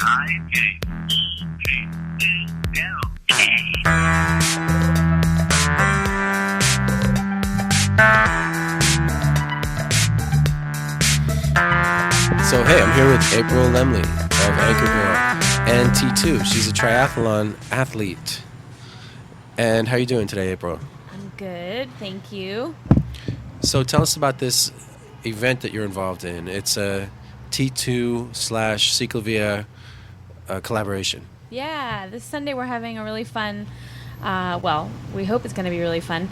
So hey, I'm here with April Lemley of Anchor Girl and T2. She's a triathlon athlete. And how are you doing today, April? I'm good, thank you. So tell us about this event that you're involved in. It's a T2/Ciclovia collaboration. Yeah, this Sunday we're having a really fun, we hope it's going to be really fun,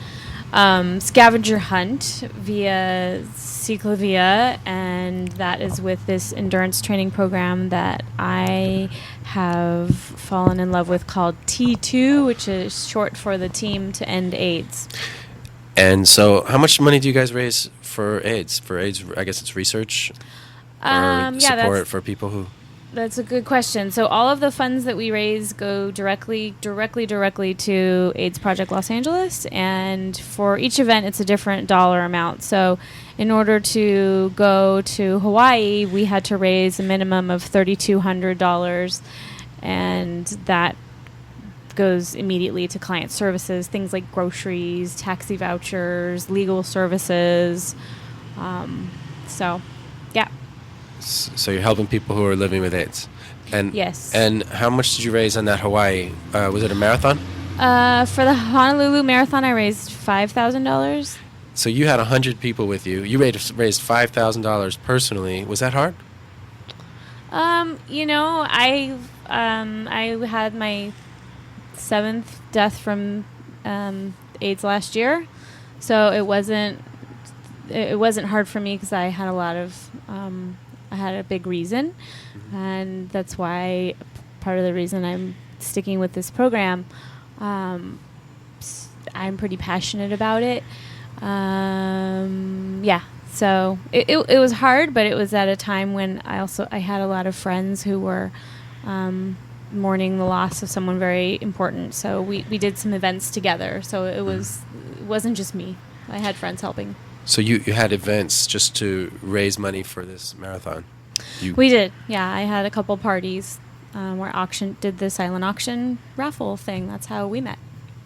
scavenger hunt via Ciclovia, and that is with this endurance training program that I have fallen in love with called T2, which is short for the Team to End AIDS. And so how much money do you guys raise for AIDS? For AIDS, I guess it's research or support for people who... That's a good question. So all of the funds that we raise go directly to AIDS Project Los Angeles, and for each event it's a different dollar amount. So in order to go to Hawaii, we had to raise a minimum of $3,200, and that goes immediately to client services, things like groceries, taxi vouchers, legal services. So you're helping people who are living with AIDS. And yes. And how much did you raise on that Hawaii? Was it a marathon? For the Honolulu Marathon, I raised $5,000. So you had 100 people with you. You raised $5,000 personally. Was that hard? I had my 7th death from AIDS last year, so it wasn't hard for me because I had a lot of I had a big reason, and that's why part of the reason I'm sticking with this program. I'm pretty passionate about it. So it was hard, but it was at a time when I had a lot of friends who were mourning the loss of someone very important. So we did some events together. So it wasn't just me. I had friends helping. So you had events just to raise money for this marathon? We did, yeah. I had a couple parties where did the silent auction raffle thing. That's how we met.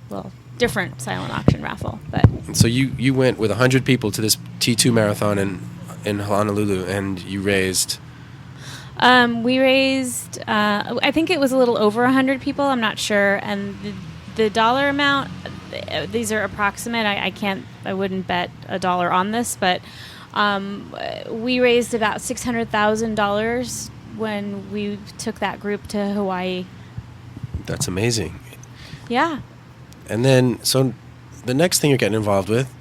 Well, different silent auction raffle, but. So you went with 100 people to this T2 marathon in Honolulu, and you raised. We raised. I think it was a little over 100 people. I'm not sure, and the dollar amount. These are approximate. I wouldn't bet $1 on this, but we raised about $600,000 when we took that group to Hawaii. That's amazing. Yeah. And then, so the next thing you're getting involved with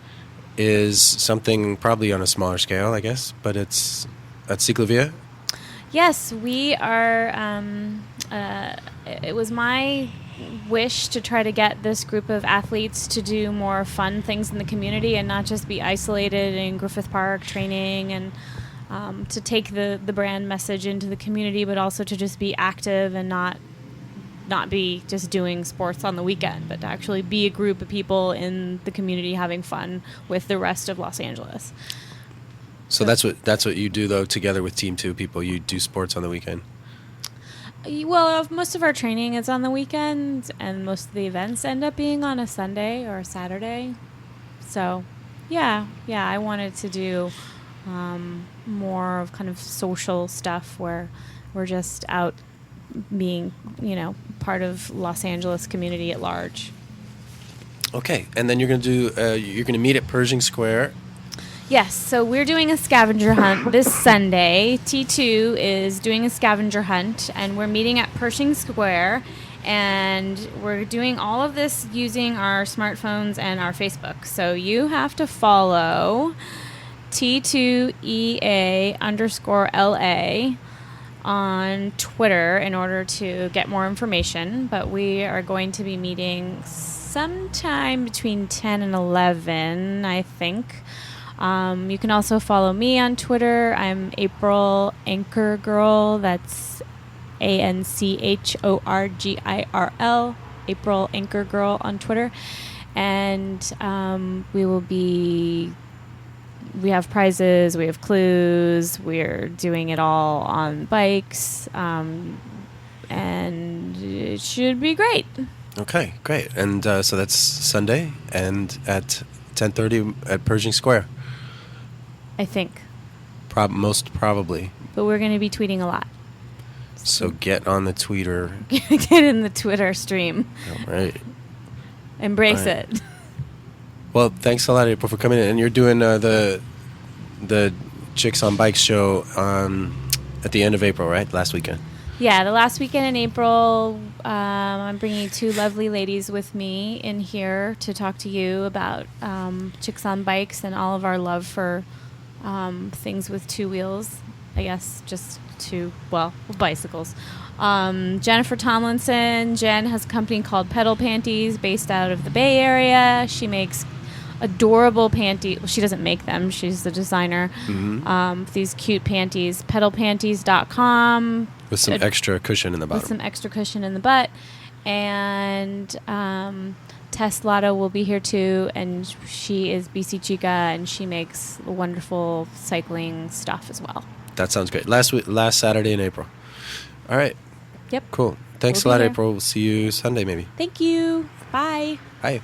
is something probably on a smaller scale, I guess, but it's at Ciclovia. Yes, we are. It was my wish to try to get this group of athletes to do more fun things in the community and not just be isolated in Griffith Park training, and to take the brand message into the community, but also to just be active and not be just doing sports on the weekend, but to actually be a group of people in the community having fun with the rest of Los Angeles. So that's what you do, though, together with Team 2 people. You do sports on the weekend. Well, most of our training is on the weekends, and most of the events end up being on a Sunday or a Saturday. So, yeah, I wanted to do more of kind of social stuff where we're just out being, part of Los Angeles community at large. Okay, and then you're going to meet at Pershing Square. Yes, so we're doing a scavenger hunt this Sunday. T2 is doing a scavenger hunt, and we're meeting at Pershing Square, and we're doing all of this using our smartphones and our Facebook. So you have to follow T2EA_LA on Twitter in order to get more information, but we are going to be meeting sometime between 10 and 11, I think. You can also follow me on Twitter. I'm April Anchor Girl. That's ANCHORGIRL. April Anchor Girl on Twitter. And we will be we have prizes, we have clues, we're doing it all on bikes, and it should be great. Okay, great. And so that's Sunday and at 10:30 at Pershing Square. I think. Most probably. But we're going to be tweeting a lot. So get on the tweeter. Get in the Twitter stream. All right. Embrace All right. it. Well, thanks a lot, April, for coming in. And you're doing the Chicks on Bikes show at the end of April, right? Last weekend. Yeah, the last weekend in April, I'm bringing two lovely ladies with me in here to talk to you about Chicks on Bikes and all of our love for things with two wheels. I guess just bicycles. Jennifer Tomlinson. Jen has a company called Pedal Panties based out of the Bay Area. She makes adorable panties. Well, she doesn't make them. She's the designer. Mm-hmm. These cute panties. Pedalpanties.com. With some extra cushion in the bottom. With some extra cushion in the butt. And Tess Lotto will be here too. And she is BC Chica, and she makes wonderful cycling stuff as well. That sounds great. Last Saturday in April. All right. Yep. Cool. Thanks a lot, April. We'll see you Sunday maybe. Thank you. Bye. Bye.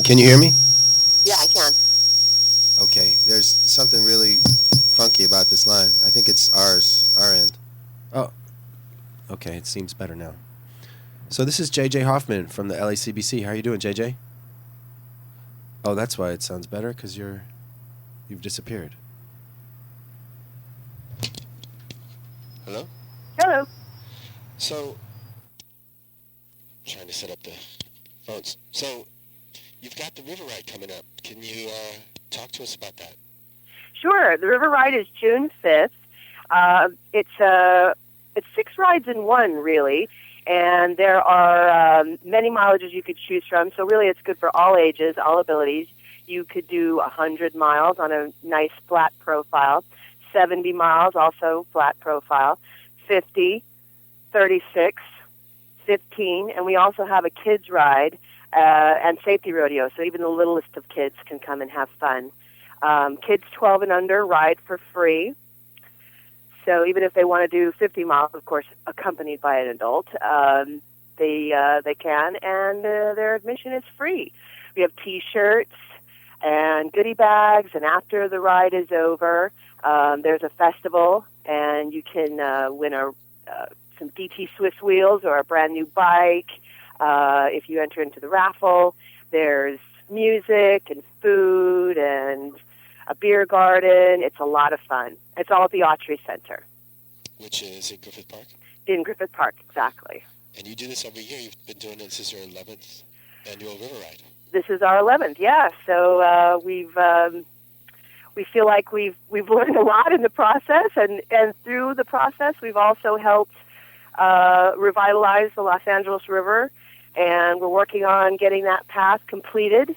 Can you hear me? Yeah, I can. Okay. There's something really funky about this line. I think it's our end. Oh. Okay, it seems better now. So this is JJ Hoffman from the LACBC. How are you doing, JJ? Oh, that's why it sounds better, because you've disappeared. Hello? Hello. So, trying to set up the phones. So, you've got the River Ride coming up. Can you talk to us about that? Sure. The River Ride is June 5th. It's 6 rides in one, really. And there are many mileages you could choose from. So really it's good for all ages, all abilities. You could do 100 miles on a nice flat profile, 70 miles, also flat profile, 50, 36, 15. And we also have a kids ride and safety rodeo. So even the littlest of kids can come and have fun. Kids 12 and under ride for free. So even if they want to do 50 miles, of course, accompanied by an adult, they can, and their admission is free. We have T-shirts and goodie bags, and after the ride is over, there's a festival, and you can win some DT Swiss wheels or a brand new bike if you enter into the raffle. There's music and food and a beer garden. It's a lot of fun. It's all at the Autry Center. Which is in Griffith Park? In Griffith Park, exactly. And you do this every year. You've been doing it since your 11th annual River Ride. This is our 11th, yeah. So we feel like we've learned a lot in the process, and through the process, we've also helped revitalize the Los Angeles River, and we're working on getting that path completed.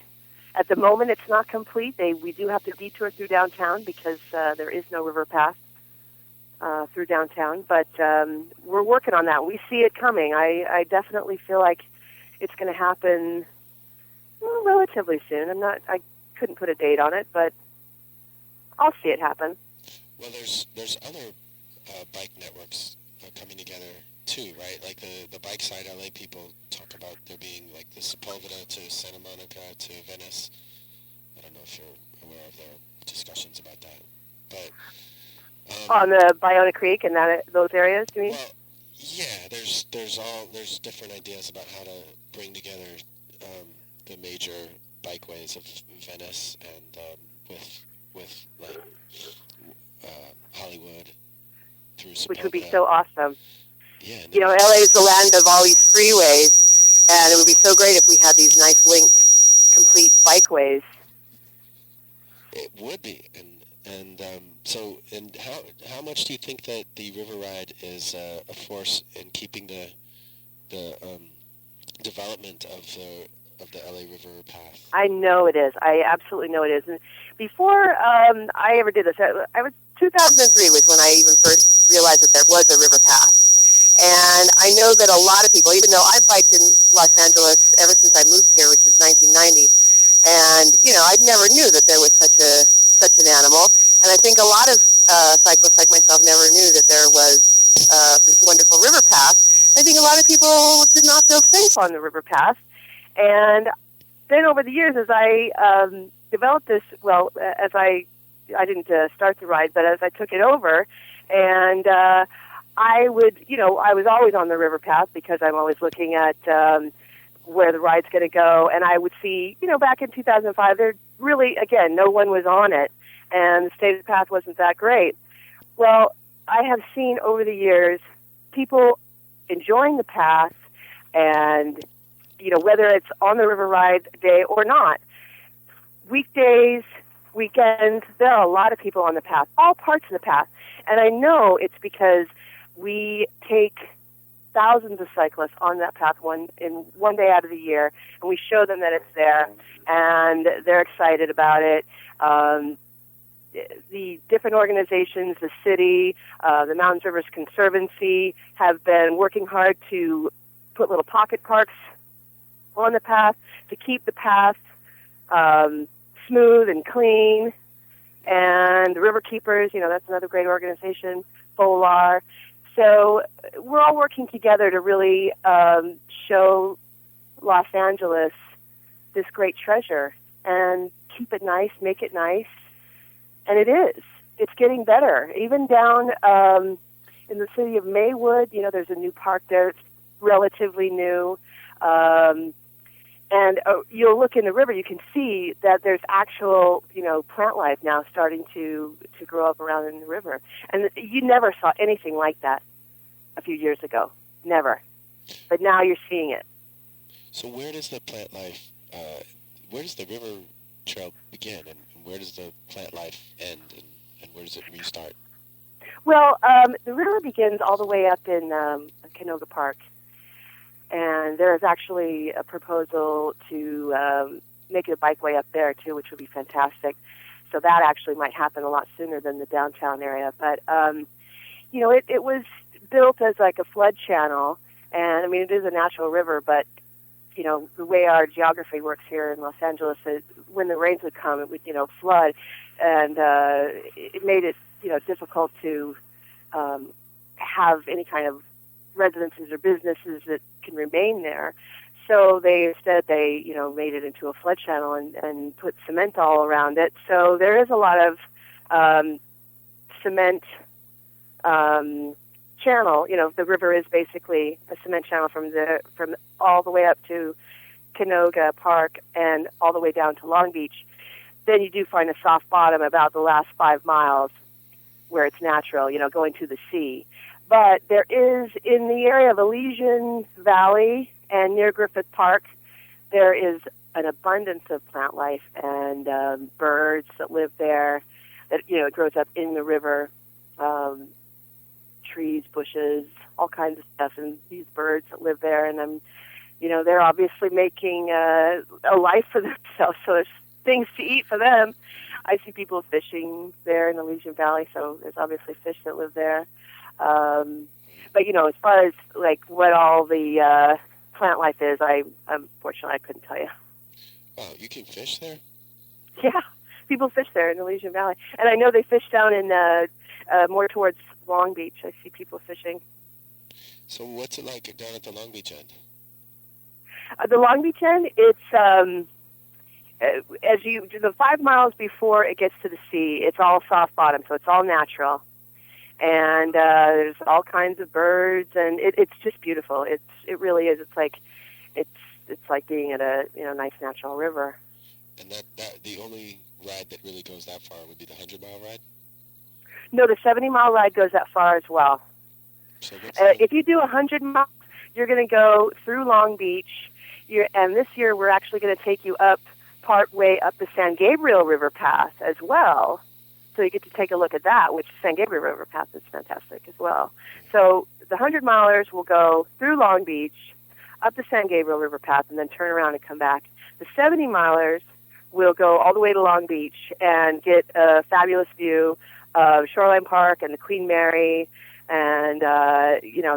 At the moment, it's not complete. We do have to detour through downtown because there is no river path through downtown. But we're working on that. We see it coming. I definitely feel like it's going to happen relatively soon. I couldn't put a date on it, but I'll see it happen. Well, there's other bike networks coming together too, right? Like the bike side LA people talk about there being like the Sepulveda to Santa Monica to Venice. I don't know if you're aware of their discussions about that, but on the Ballona Creek and those areas, you mean? Well, yeah. There's different ideas about how to bring together the major bikeways of Venice and with like Hollywood through Sepulveda. Which would be so awesome. Yeah, you know, LA is the land of all these freeways, and it would be so great if we had these nice linked, complete bikeways. It would be, and how much do you think that the River Ride is a force in keeping the development of the LA River path? I know it is. I absolutely know it is. And before I ever did this, 2003 was when I even first realized that there was a river path. And I know that a lot of people, even though I've biked in Los Angeles ever since I moved here, which is 1990, and I never knew that there was such an animal. And I think a lot of cyclists like myself never knew that there was this wonderful river path. I think a lot of people did not feel safe on the river path. And then over the years, as I developed this, as I didn't start the ride, but as I took it over, and I would, I was always on the river path because I'm always looking at where the ride's going to go. And I would see, back in 2005, there really, again, no one was on it, and the state of the path wasn't that great. Well, I have seen over the years people enjoying the path, and, whether it's on the river ride day or not, weekdays, weekends, there are a lot of people on the path, all parts of the path. And I know it's because we take thousands of cyclists on that path one day out of the year, and we show them that it's there, and they're excited about it. The different organizations, the city, the Mountains Rivers Conservancy, have been working hard to put little pocket parks on the path to keep the path smooth and clean. And the River Keepers, that's another great organization, Polar. So we're all working together to really show Los Angeles this great treasure and keep it nice, make it nice. And it is. It's getting better. Even down in the city of Maywood, there's a new park there. It's relatively new. And you'll look in the river, you can see that there's actual, plant life now starting to grow up around in the river. And you never saw anything like that a few years ago. Never. But now you're seeing it. So where does the plant life, where does the river trail begin, and where does the plant life end, and where does it restart? Well, the river begins all the way up in Canoga Park. And there is actually a proposal to make a bikeway up there, too, which would be fantastic. So that actually might happen a lot sooner than the downtown area. But, it was built as like a flood channel. And, I mean, it is a natural river, but, the way our geography works here in Los Angeles, when the rains would come, it would, flood. And it made it, difficult to have any kind of residences or businesses that can remain there. So they made it into a flood channel and put cement all around it. So there is a lot of cement channel. The river is basically a cement channel from all the way up to Canoga Park and all the way down to Long Beach. Then you do find a soft bottom about the last 5 miles where it's natural, going to the sea. But there is, in the area of Elysian Valley and near Griffith Park, there is an abundance of plant life and birds that live there. That it grows up in the river, trees, bushes, all kinds of stuff, and these birds that live there. And they're obviously making a life for themselves, so there's things to eat for them. I see people fishing there in Elysian Valley, so there's obviously fish that live there. But as far as like what all the plant life is, unfortunately I couldn't tell you. Wow, you can fish there? Yeah, people fish there in the Elysian Valley, and I know they fish down in more towards Long Beach. I see people fishing. So what's it like down at the Long Beach end? The Long Beach end, it's the 5 miles before it gets to the sea, it's all soft bottom, so it's all natural. And there's all kinds of birds, and it's just beautiful. It really is. It's like being at a nice natural river. And that the only ride that really goes that far would be the 100-mile ride? No, the 70-mile ride goes that far as well. So if you do 100 miles, you're going to go through Long Beach. And this year we're actually going to take you up part way up the San Gabriel River Path as well. So you get to take a look at that, which San Gabriel River Path is fantastic as well. So the 100-milers will go through Long Beach, up the San Gabriel River Path, and then turn around and come back. The 70-milers will go all the way to Long Beach and get a fabulous view of Shoreline Park and the Queen Mary, and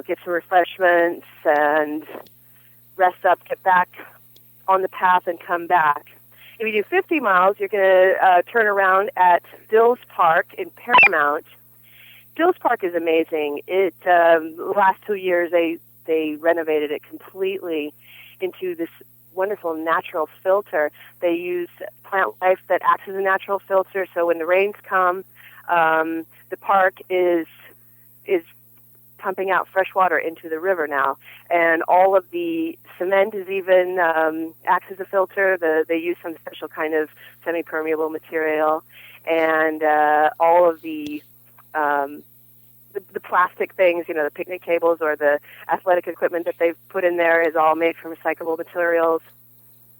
get some refreshments and rest up, get back on the path, and come back. If you do 50 miles, you're going to turn around at Dills Park in Paramount. Dills Park is amazing. The last 2 years, they renovated it completely into this wonderful natural filter. They use plant life that acts as a natural filter, so when the rains come, the park is pumping out fresh water into the river now, and all of the cement is even acts as a filter. They use some special kind of semi-permeable material, and all of the plastic things, the picnic tables or the athletic equipment that they've put in there is all made from recyclable materials.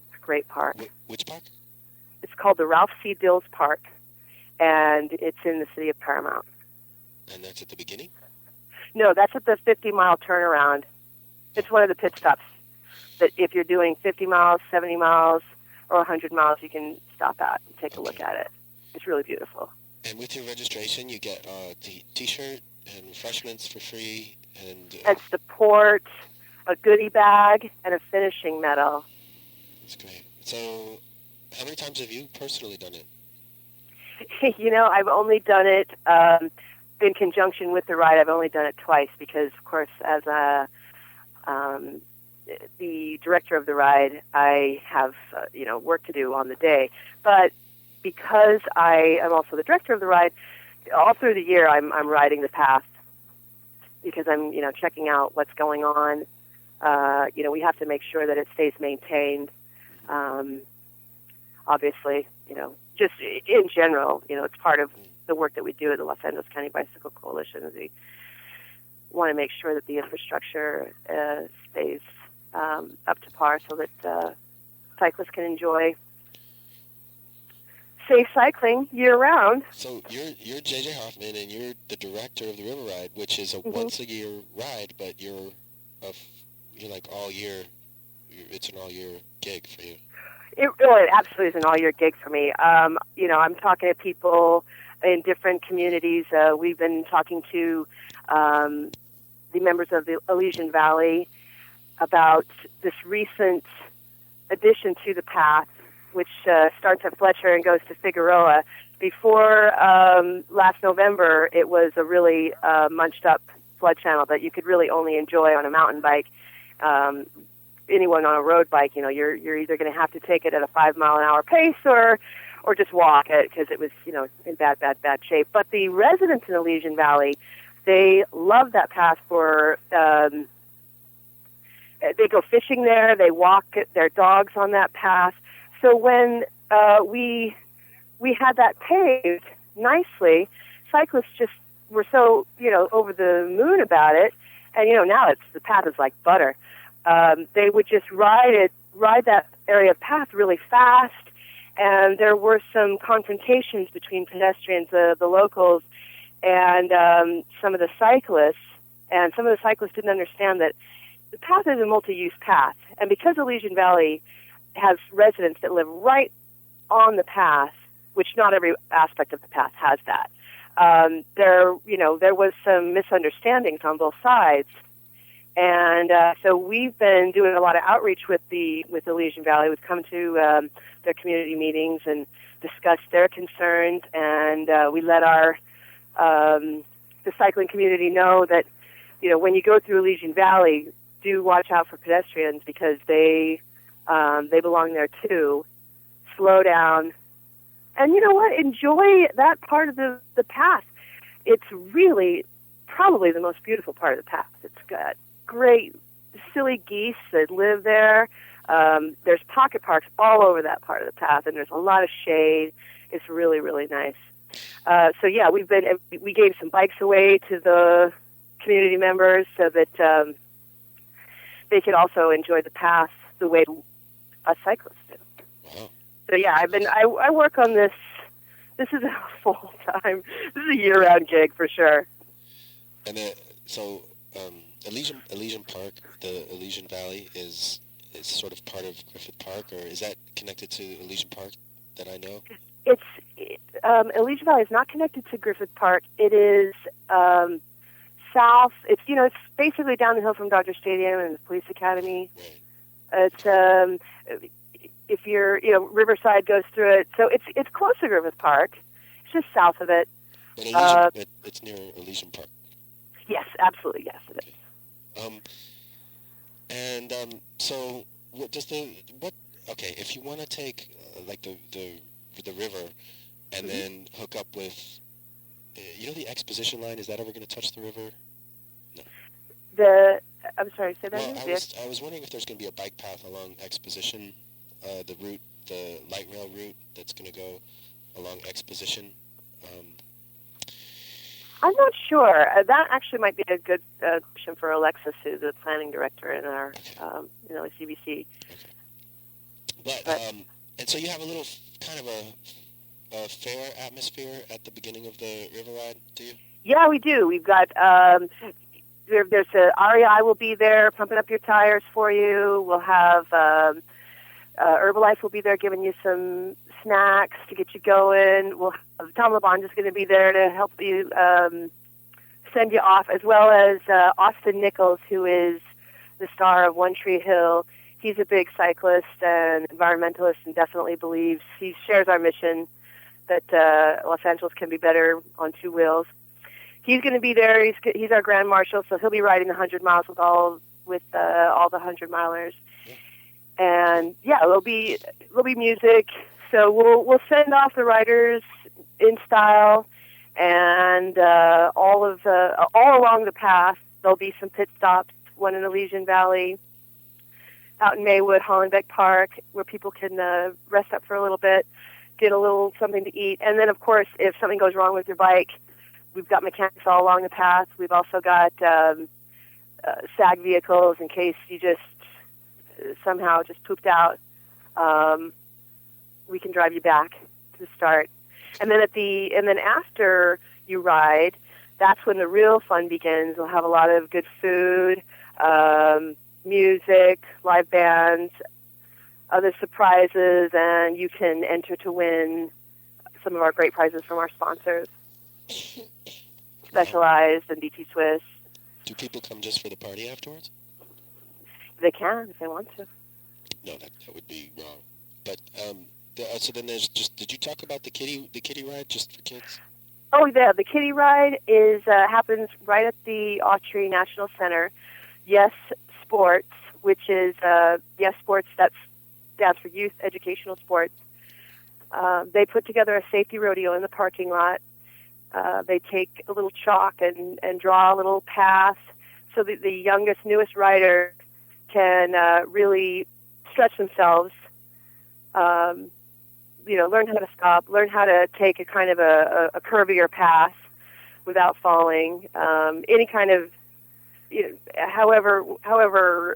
It's a great park. Which park? It's called the Ralph C. Dills Park, and it's in the city of Paramount. And that's at the beginning? No, that's at the 50-mile turnaround. It's one of the pit stops that if you're doing 50 miles, 70 miles, or 100 miles, you can stop at and take a look at it. It's really beautiful. And with your registration, you get a T-shirt and refreshments for free, and support, a goodie bag, and a finishing medal. That's great. So, how many times have you personally done it? I've only done it in conjunction with the ride. I've only done it twice because, of course, as the director of the ride, I have work to do on the day. But because I am also the director of the ride, all through the year I'm riding the path because I'm checking out what's going on. We have to make sure that it stays maintained. Obviously, just in general, it's part of the work that we do at the Los Angeles County Bicycle Coalition. We want to make sure that the infrastructure stays up to par so that cyclists can enjoy safe cycling year-round. So you're J.J. Hoffman, and you're the director of the River Ride, which is a once-a-year ride, but you're like all year. It's an all-year gig for you. It absolutely is an all-year gig for me. I'm talking to people in different communities. We've been talking to the members of the Elysian Valley about this recent addition to the path, which starts at Fletcher and goes to Figueroa. Before last November, it was a really munched-up flood channel that you could really only enjoy on a mountain bike. Anyone on a road bike, you're either going to have to take it at a 5-mile-an-hour pace or just walk it because it was, in bad shape. But the residents in Elysian Valley, they love that path for. They go fishing there. They walk their dogs on that path. So when we had that paved nicely, cyclists just were so over the moon about it, and now the path is like butter. They would just ride that area of path really fast, and there were some confrontations between pedestrians, the locals, and some of the cyclists. And some of the cyclists didn't understand that the path is a multi-use path, and because Elysian Valley has residents that live right on the path, which not every aspect of the path has that. There was some misunderstandings on both sides, and so we've been doing a lot of outreach with Elysian Valley. We've come to their community meetings and discussed their concerns, and we let the cycling community know that when you go through Elysian Valley, do watch out for pedestrians because they belong there too. Slow down. And you know what? Enjoy that part of the path. It's really probably the most beautiful part of the path. It's got great silly geese that live there. There's pocket parks all over that part of the path, and there's a lot of shade. It's really, really nice. So yeah, we gave some bikes away to the community members so that they could also enjoy the path the way us cyclists do. Wow. So yeah, I work on this. This is a full time. This is a year-round gig for sure. And Elysian Park, the Elysian Valley, is sort of part of Griffith Park, or is that connected to Elysian Park that I know? Elysian Valley is not connected to Griffith Park. It is south. It's it's basically down the hill from Dodger Stadium and the police academy. Right. It's if you're Riverside goes through it, so it's close to Griffith Park. It's just south of it. But it's near Elysian Park. Yes, absolutely. Yes, it is. So what does okay, if you want to take like the river and then hook up with the exposition line, is that ever going to touch the river? No. I'm sorry, say that again? I was wondering if there's going to be a bike path along Exposition, the light rail route that's going to go along Exposition. I'm not sure. That actually might be a good question for Alexis, who's the planning director in our CBC. Okay. But and so you have a little kind of a fair atmosphere at the beginning of the river ride, do you? Yeah, we do. We've got there's a REI will be there pumping up your tires for you. We'll have Herbalife will be there giving you some snacks to get you going. We'll have Tom LeBond is going to be there to help you send you off, as well as Austin Nichols, who is the star of One Tree Hill. He's a big cyclist and environmentalist and definitely believes, he shares our mission that Los Angeles can be better on two wheels. He's going to be there. He's our grand marshal, so he'll be riding 100 miles with all the 100 milers. And yeah, there'll be music. So we'll send off the riders in style, and all along the path there'll be some pit stops. One in Elysian Valley, out in Maywood, Hollenbeck Park, where people can rest up for a little bit, get a little something to eat, and then of course, if something goes wrong with your bike, we've got mechanics all along the path. We've also got SAG vehicles in case you just somehow just pooped out. We can drive you back to the start, and then after you ride, that's when the real fun begins. We'll have a lot of good food, music, live bands, other surprises, and you can enter to win some of our great prizes from our sponsors, Specialized and DT Swiss. Do people come just for the party afterwards? They can if they want to. No, that would be wrong. But so then there's just. Did you talk about the kiddie ride just for kids? Oh yeah, the kiddie ride happens right at the Autry National Center. Yes Sports, which is Yes Sports. That stands for Youth Educational Sports. They put together a safety rodeo in the parking lot. They take a little chalk and draw a little path so that the youngest, newest rider can really stretch themselves, learn how to stop, learn how to take a kind of a curvier path without falling. Any kind of, however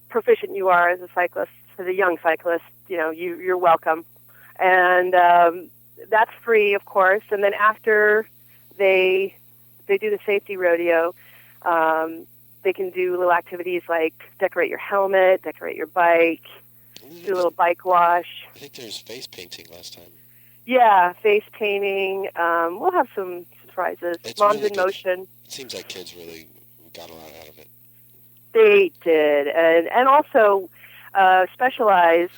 proficient you are as a cyclist, as a young cyclist, you're welcome. And that's free, of course. And then after they do the safety rodeo, they can do little activities like decorate your helmet, decorate your bike, do a little bike wash. I think there's face painting last time. Yeah, face painting. We'll have some surprises. Moms really in Motion. It seems like kids really got a lot out of it. They did. And also Specialized,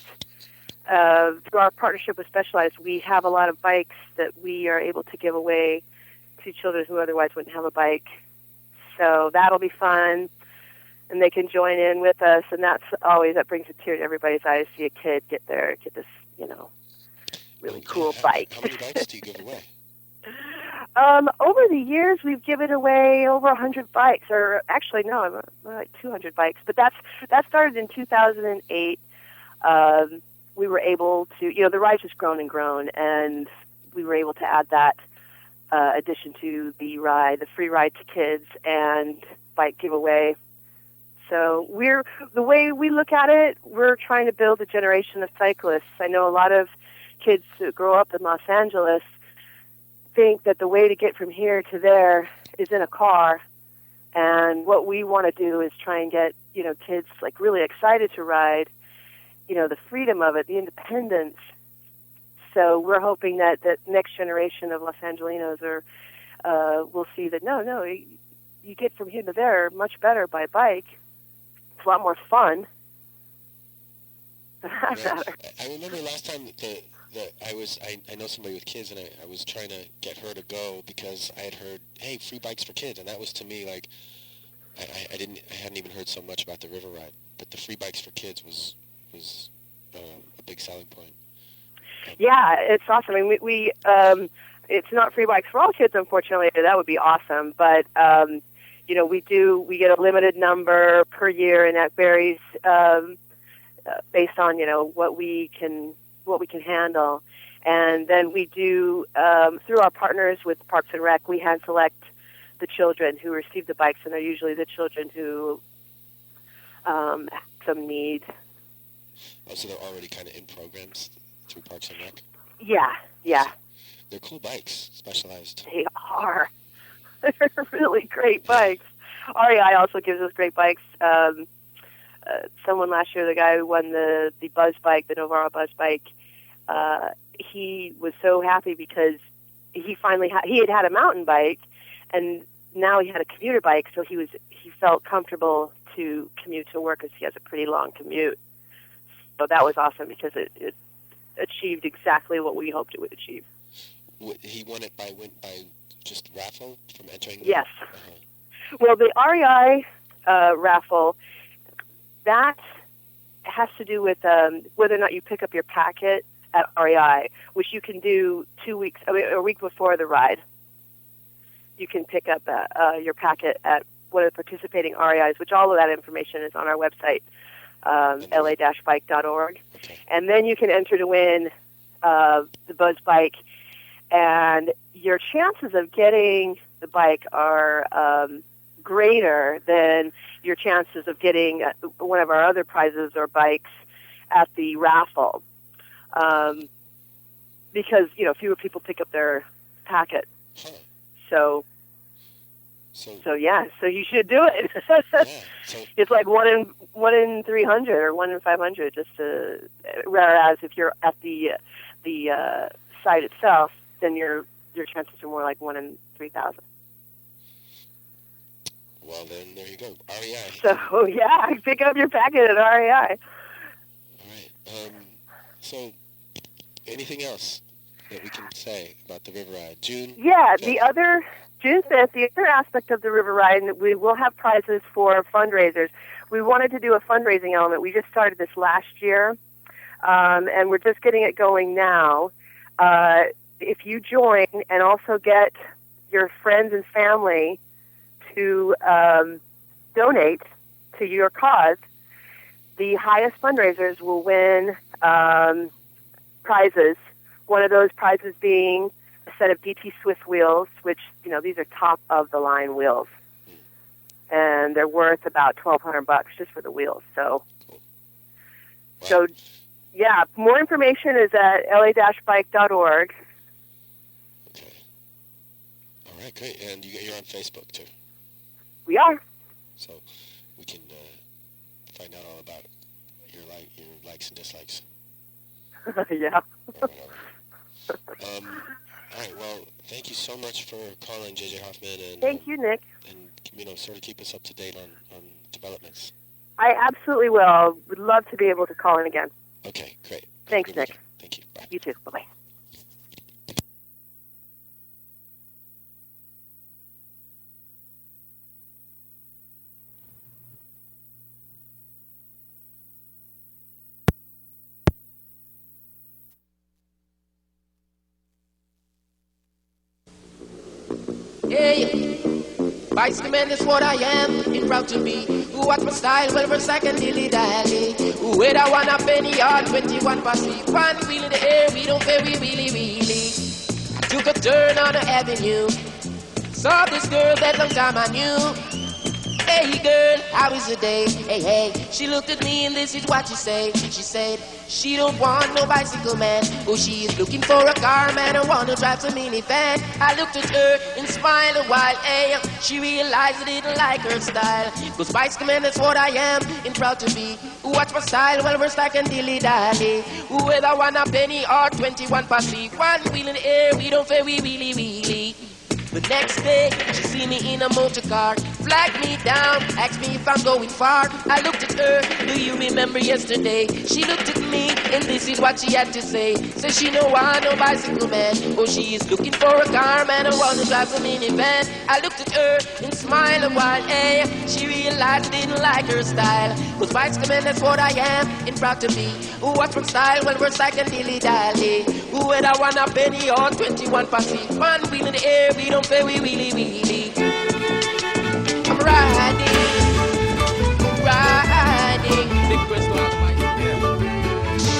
through our partnership with Specialized, we have a lot of bikes that we are able to give away to children who otherwise wouldn't have a bike. So that'll be fun, and they can join in with us, and that brings a tear to everybody's eyes to see a kid get this, really cool bike. How many bikes do you give away? Over the years, we've given away over 100 bikes, or actually, no, like 200 bikes. But that started in 2008. We were able to, the ride's just grown and grown, and we were able to add that addition to the ride, the free ride to kids and bike giveaway. So the way we look at it, we're trying to build a generation of cyclists. I know a lot of kids who grow up in Los Angeles think that the way to get from here to there is in a car. And what we want to do is try and get, kids like really excited to ride, the freedom of it, the independence. So we're hoping that next generation of Los Angelinos are will see that no, you get from here to there much better by bike. It's a lot more fun. Right. I remember last time that I know somebody with kids, and I was trying to get her to go because I had heard, hey, free bikes for kids, and that was to me like I hadn't even heard so much about the river ride, but the free bikes for kids was a big selling point. Yeah, it's awesome. I mean, we it's not free bikes for all kids, unfortunately. That would be awesome, but we get a limited number per year, and that varies based on what we can handle. And then we do through our partners with Parks and Rec, we hand select the children who receive the bikes, and they're usually the children who have some need. Oh, so they're already kind of in programs through Parks and Rec? Yeah. They're cool bikes, specialized. They are. They're really great bikes. REI also gives us great bikes. Someone last year, the guy who won the Buzz bike, the Novara Buzz bike, he was so happy because he finally he had a mountain bike, and now he had a commuter bike, so he felt comfortable to commute to work because he has a pretty long commute. So that was awesome because it achieved exactly what we hoped it would achieve. He won it by just raffle from entering? Yes. Well, the REI raffle, that has to do with whether or not you pick up your packet at REI, which you can do a week before the ride. You can pick up your packet at one of the participating REIs, which all of that information is on our website, la-bike.org. Okay. And then you can enter to win the Buzz bike, and your chances of getting the bike are greater than your chances of getting one of our other prizes or bikes at the raffle, because fewer people pick up their packet. Huh. So you should do it. It's like one in 300 or 1 in 500. Whereas if you're at the site itself, then your chances are more like 1 in 3,000. Well, then there you go, REI. So pick up your packet at REI. All right. So, anything else that we can say about the river ride? June 5th. June 5th, the other aspect of the river ride, and we will have prizes for fundraisers. We wanted to do a fundraising element. We just started this last year, and we're just getting it going now. If you join and also get your friends and family to donate to your cause, the highest fundraisers will win prizes. One of those prizes being a set of DT Swift wheels, which, these are top-of-the-line wheels. And they're worth about $1,200 just for the wheels. So, more information is at la-bike.org. Okay. All right, great. And you're on Facebook, too? We are. So we can find out all about your likes and dislikes. Yeah. All right, well, thank you so much for calling, J.J. Hoffman. And thank you, Nick. And, sort of keep us up to date on developments. I absolutely will. Would love to be able to call in again. Okay, great. Thanks, Nick. Thank you. Bye. You too. Bye-bye. Hey, bicycle man is what I am, and proud to be. Who watch my style, well versed, I can dilly-dally. Who wait, I want a penny yard, 21 past 3. One wheel in the air, we don't pay, we really. I took a turn on the avenue, saw this girl that long time I knew. Hey girl, how is the day? Hey, she looked at me and this is what she said. She said, she don't want no bicycle man. Oh, she is looking for a car man who wanna drive some minivan. I looked at her and smiled a while. Hey, she realized I didn't like her style. Cause bicycle man, that's what I am, and proud to be. Watch my style, well versed, I can dilly-dally. Whether I want a penny or 21 past 3. One wheel in the air, we don't pay, we really. The next day, she see me in a motor car, flagged me down, asked me if I'm going far. I looked at her, do you remember yesterday? She looked at me, and this is what she had to say. Says she no want no bicycle man, oh she is looking for a car man who wanna drive a minivan. I looked at her and smiled a while, hey, she realized I didn't like her style. Cause bicycle man, that's what I am, and proud to be. Who what's from style, well we're cycling dilly-dally. Who would I want a penny or 21 posse? One wheel in the air, we don't pay, we wheelie wheelie. I'm riding. Big Crystal on the mic.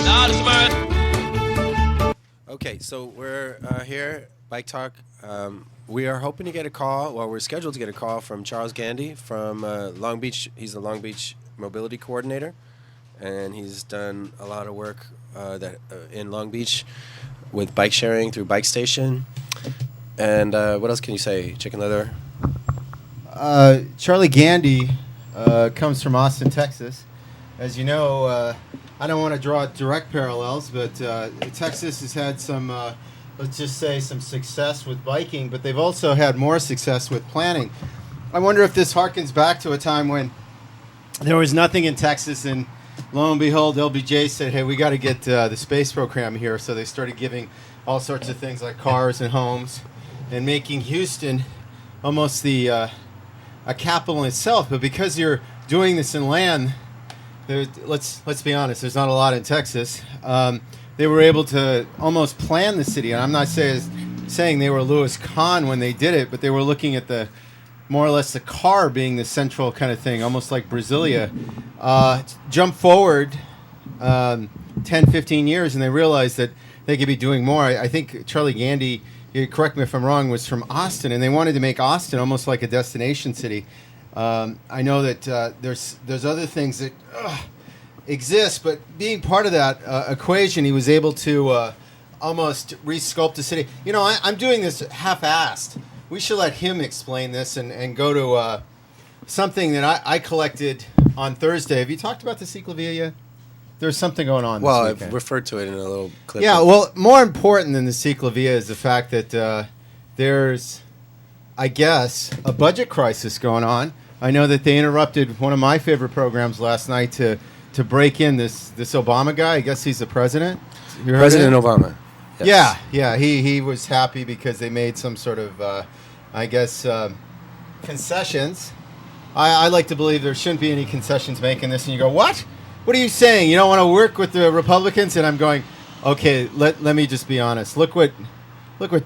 Now this man. Okay, so we're here, Bike Talk. We are hoping to get a call, well, we're scheduled to get a call from Charles Gandy from Long Beach. He's the Long Beach Mobility Coordinator, and he's done a lot of work in Long Beach with bike sharing through Bike Station. And what else can you say, Chicken Leather? Charlie Gandy comes from Austin, Texas. As you know, I don't want to draw direct parallels, but Texas has had some, let's just say, some success with biking, but they've also had more success with planning. I wonder if this harkens back to a time when there was nothing in Texas, and lo and behold, LBJ said, hey, we got to get the space program here. So they started giving all sorts of things like cars and homes and making Houston almost a capital in itself. But because you're doing this in land, let's be honest, there's not a lot in Texas. They were able to almost plan the city. And I'm not saying they were Louis Kahn when they did it, but they were looking at more or less the car being the central kind of thing, almost like Brasilia. Jump forward 10, 15 years, and they realized that they could be doing more. I think Charlie Gandy, you correct me if I'm wrong, was from Austin, and they wanted to make Austin almost like a destination city. I know that there's other things that exist, but being part of that equation, he was able to almost re-sculpt the city. You know, I'm doing this half-assed. We should let him explain this and go to something that I collected on Thursday. Have you talked about the Ciclovia yet? There's something going on Well, this weekend. I've referred to it in a little clip. Yeah, well, more important than the Ciclovia is the fact that there's, I guess, a budget crisis going on. I know that they interrupted one of my favorite programs last night to break in this Obama guy. I guess he's the president. You heard President it? Obama. Yes. Yeah. He was happy because they made some sort of, I guess, concessions. I like to believe there shouldn't be any concessions making this. And you go, what? What are you saying? You don't want to work with the Republicans? And I'm going, okay, let me just be honest. Look what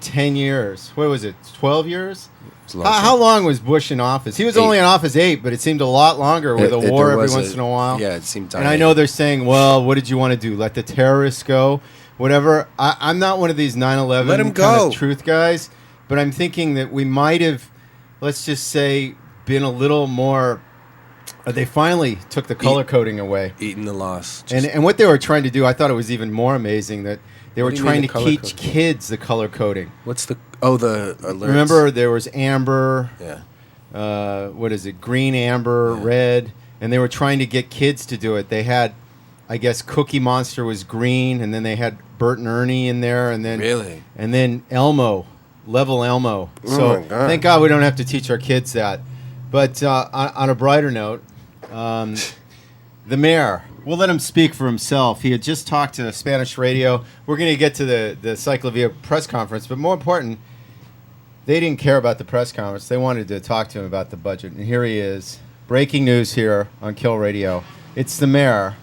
10 years. What was it? 12 years? How long was Bush in office? He was 8. Only in office 8, but it seemed a lot longer with a war every once in a while. Yeah, it seemed time. And I know they're saying, well, what did you want to do? Let the terrorists go? Whatever. I'm not one of these 9/11 Let 'em kind go. of truth guys, but I'm thinking that we might have, let's just say, been a little more. They finally took the color coding away. Eating the loss. And what they were trying to do, I thought it was even more amazing that they were trying to teach kids the color coding. What's the alerts? Remember, there was amber. Yeah. What is it? Green, amber, red. And they were trying to get kids to do it. They had, I guess, Cookie Monster was green, and then they had Bert and Ernie in there, and then Really? And then Elmo, Level Elmo. So my God. thank God we don't have to teach our kids that. But on a brighter note, the mayor, we'll let him speak for himself. He had just talked to Spanish radio. We're going to get to the Ciclovia press conference, but more important, they didn't care about the press conference. They wanted to talk to him about the budget. And here he is. Breaking news here on Kill Radio. It's the mayor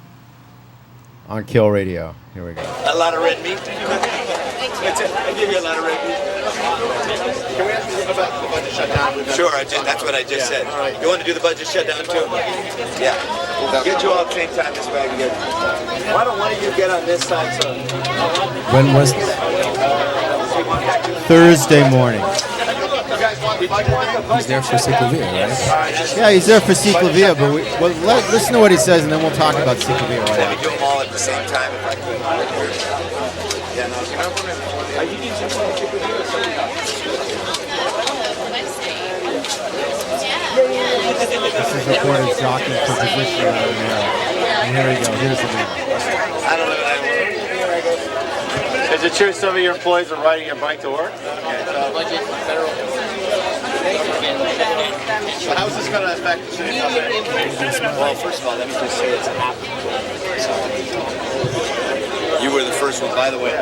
on Kill Radio. Here we go. A lot of red meat. I give you a lot of red meat. Can we ask you about the budget shutdown? Sure, that's what I just said. Right. You want to do the budget shutdown too? Yeah. We'll get you all at the same time this way. Why don't one of you get on this side, so? When was this? Thursday morning. He's there for Ciclovia, right? Yeah, he's there for Ciclovia, but listen to what he says, and then we'll talk about Ciclovia right Let me now. do them all at the same time if I could. Yeah, no, are you doing something on Ciclovia or something else? This is reported jockeying for position out of there. And here we go. Here's the mayor. I don't know that I will. Is it true some of your employees are riding a bike to work? Okay, so budget federal. So how is this going to affect the city? Well, first of all, let me just say it's happening. You were the first one, by the way.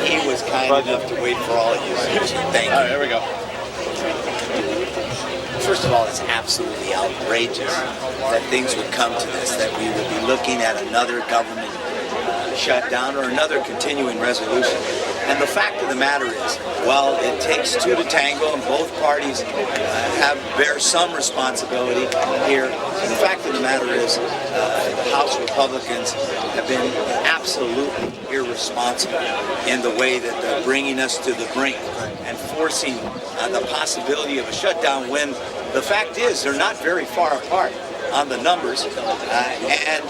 He was kind enough to wait for all of you. Thank you. All right, here we go. First of all, it's absolutely outrageous that things would come to this, that we would be looking at another government shutdown or another continuing resolution. And the fact of the matter is, while it takes two to tango and both parties bear some responsibility here, the fact of the matter is House Republicans have been absolutely irresponsible in the way that they're bringing us to the brink and forcing the possibility of a shutdown when the fact is they're not very far apart on the numbers, and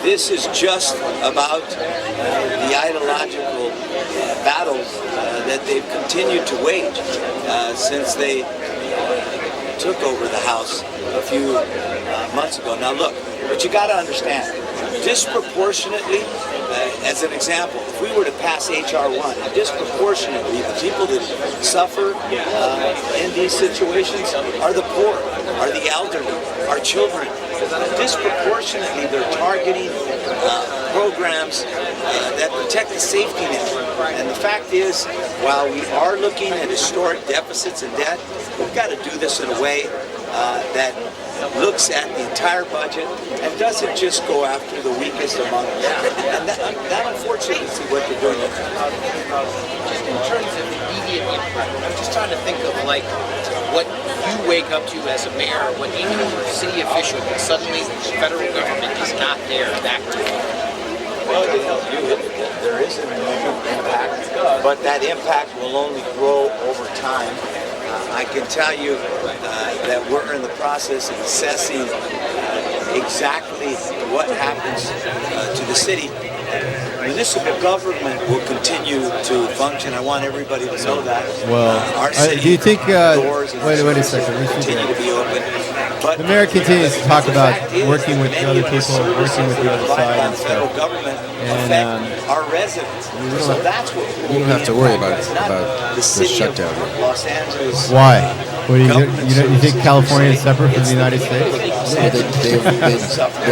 this is just about the ideological battles that they've continued to wage since they took over the House a few months ago. Now look, but you got to understand, disproportionately, as an example, if we were to pass H.R. 1, disproportionately, the people that suffer in these situations are the poor, are the elderly, are children. Disproportionately, they're targeting programs that protect the safety net. And the fact is, while we are looking at historic deficits and debt, we've got to do this in a way that looks at the entire budget and doesn't just go after the weakest among us. And that unfortunately is what they're doing. In terms of immediate impact, I'm just trying to think of like what you wake up to as a mayor, what you do as a city official, and suddenly the federal government is not there back to you. Well, there is an immediate impact, but that impact will only grow over time. I can tell you that we're in the process of assessing exactly what happens to the city. Municipal government will continue to function. I want everybody to know that. Well, our city do you think? doors and Wait a second. continue to be open. But the mayor continues to talk about working with other people, working with the other side and federal stuff. government And affect our residents. So that's what You don't have to worry about the the city shutdown. of Los Angeles. why? What do you think California is separate from the United States?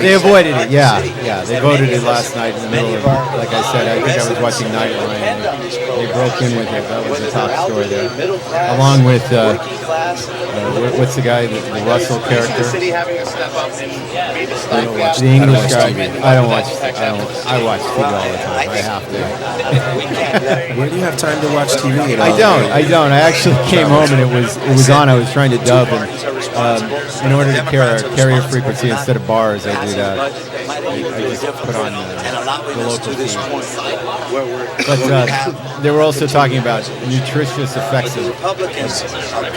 They avoided it. Yeah. They voted it last night in the middle of, like I said, I think I was watching Nightline. They broke in with it. That was the top story there. Along with, what's the guy, the Russell character? The English guy. I watch TV all the time. I have to. Where do you have time to watch TV at all? I don't. I actually came home and it was on. I was trying to dub, and in order to carrier frequency instead of bars, I do that. I just put on the local TV. But they were also talking about nutritious effects of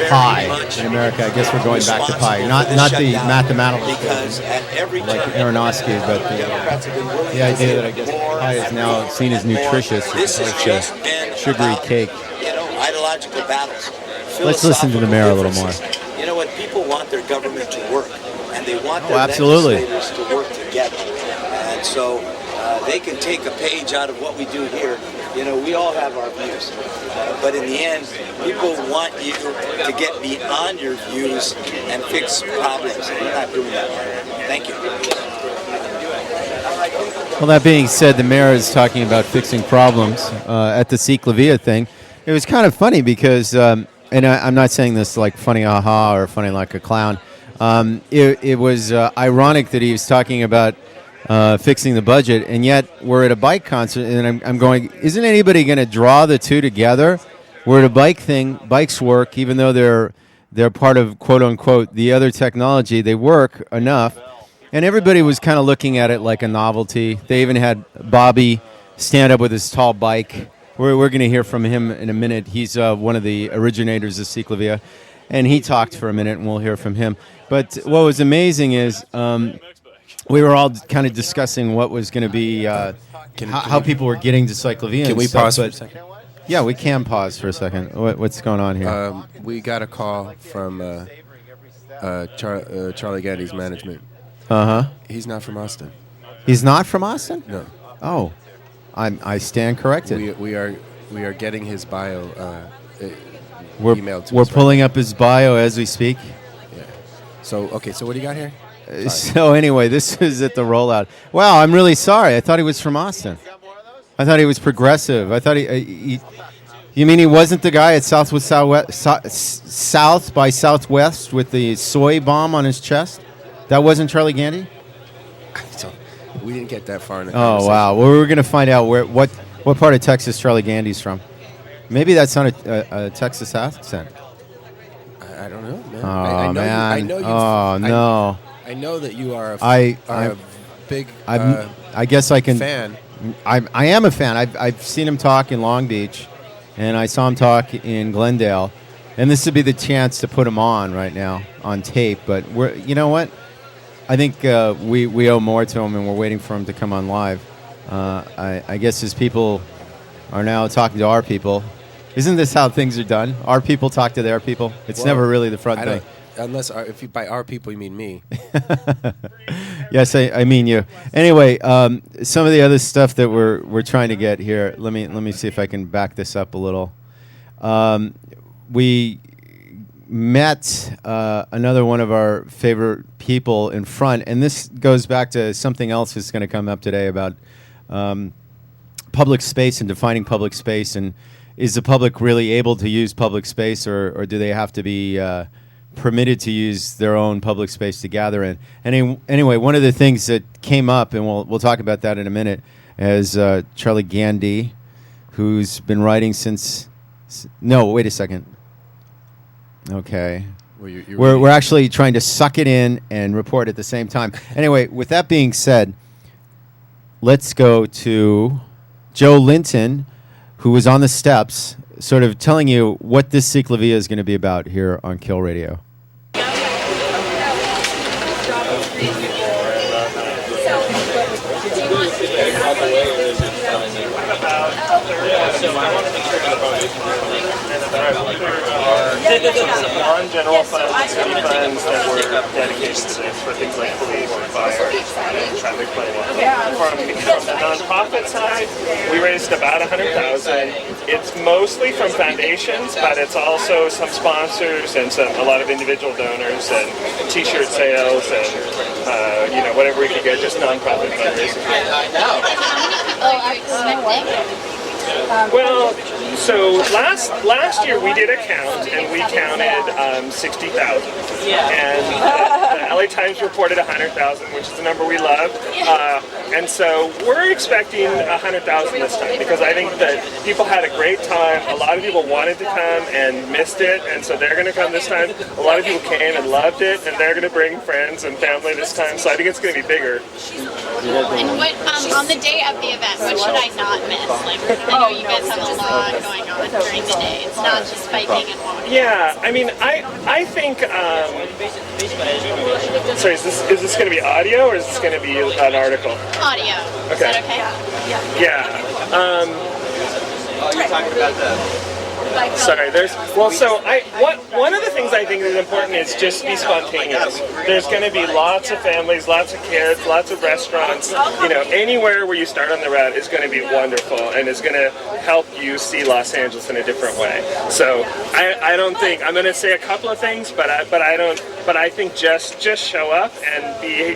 pie in America. I guess we're going back to pie, not the mathematical like Aronofsky, but the idea that I guess pie is now seen as nutritious, like sugary cake. Ideological battles. Let's listen to the mayor a little more. You know what? People want their government to work, and they want their absolutely. legislators to work together. And so they can take a page out of what we do here. You know, we all have our views. But in the end, people want you to get beyond your views and fix problems. And we're not doing that. Thank you. Well, that being said, the mayor is talking about fixing problems at the Ciclavia thing. It was kind of funny because, and I'm not saying this like funny aha or funny like a clown. It was ironic that he was talking about fixing the budget, and yet we're at a bike concert, and I'm going, isn't anybody going to draw the two together? We're at a bike thing. Bikes work, even though they're part of, quote unquote, the other technology. They work enough. And everybody was kind of looking at it like a novelty. They even had Bobby stand up with his tall bike. We're going to hear from him in a minute. He's one of the originators of Ciclavia, and he talked for a minute, and we'll hear from him. But what was amazing is we were all kind of discussing what was going to be how people were getting to Ciclavia. Can we pause for a second? Yeah, we can pause for a second. What's going on here? We got a call from Charlie Gaddy's management. Uh-huh. He's not from Austin. He's not from Austin? No. Oh, I stand corrected. We are getting his bio. emailed to We're us. pulling up his bio as we speak. Yeah. So what do you got here? So anyway, this is at the rollout. Wow, I'm really sorry. I thought he was from Austin. I thought he was progressive. I thought he you mean he wasn't the guy at South by Southwest with the soy bomb on his chest? That wasn't Charlie Gandy? We didn't get that far in the conversation. Oh, wow. Well, we're going to find out what part of Texas Charlie Gandy's from. Maybe that's not a Texas accent. I don't know, man. Oh, man. I know no. I know that you are a big I guess I can fan. I am a fan. I've seen him talk in Long Beach, and I saw him talk in Glendale, and this would be the chance to put him on right now on tape. But you know what? I think we owe more to him, and we're waiting for him to come on live. I guess his people are now talking to our people. Isn't this how things are done? Our people talk to their people. It's never really the front thing. Unless if by our people you mean me. Yes, I mean you. Anyway, some of the other stuff that we're trying to get here. Let me see if I can back this up a little. We met another one of our favorite people in front, and this goes back to something else that's going to come up today about public space and defining public space, and is the public really able to use public space, or do they have to be permitted to use their own public space to gather in? And anyway, one of the things that came up, and we'll talk about that in a minute, is Charlie Gandy, who's been writing since. No, wait a second. Okay. Well, we're actually trying to suck it in and report at the same time. Anyway, with that being said, let's go to Joe Linton, who was on the steps, sort of telling you what this Ciclavia is going to be about here on Kill Radio. On general funds, city funds that were dedicated for things like police and fire and traffic planning. From the nonprofit side, we raised about $100,000. It's mostly from foundations, but it's also some sponsors and a lot of individual donors and T-shirt sales and whatever we could get, just nonprofit fundraising. Well, so last year we did a count and we counted 60,000, and the LA Times reported 100,000, which is the number we love. And so we're expecting 100,000 this time because I think that people had a great time. A lot of people wanted to come and missed it, and so they're going to come this time. A lot of people came and loved it, and they're going to bring friends and family this time. So I think it's going to be bigger. And what on the day of the event, what should I not miss? Like, I know you guys have a lot going on during the day. It's not just biking and walking. Yeah, I mean, I think. Sorry, is this going to be audio or is this going to be an article? Audio. Okay. Is that okay? Yeah. You're talking about Sorry, one of the things I think is important is just be spontaneous. There's going to be lots of families, lots of kids, lots of restaurants. Anywhere where you start on the route is going to be wonderful and is going to help you see Los Angeles in a different way. So I don't think I'm going to say a couple of things, but I think just show up and be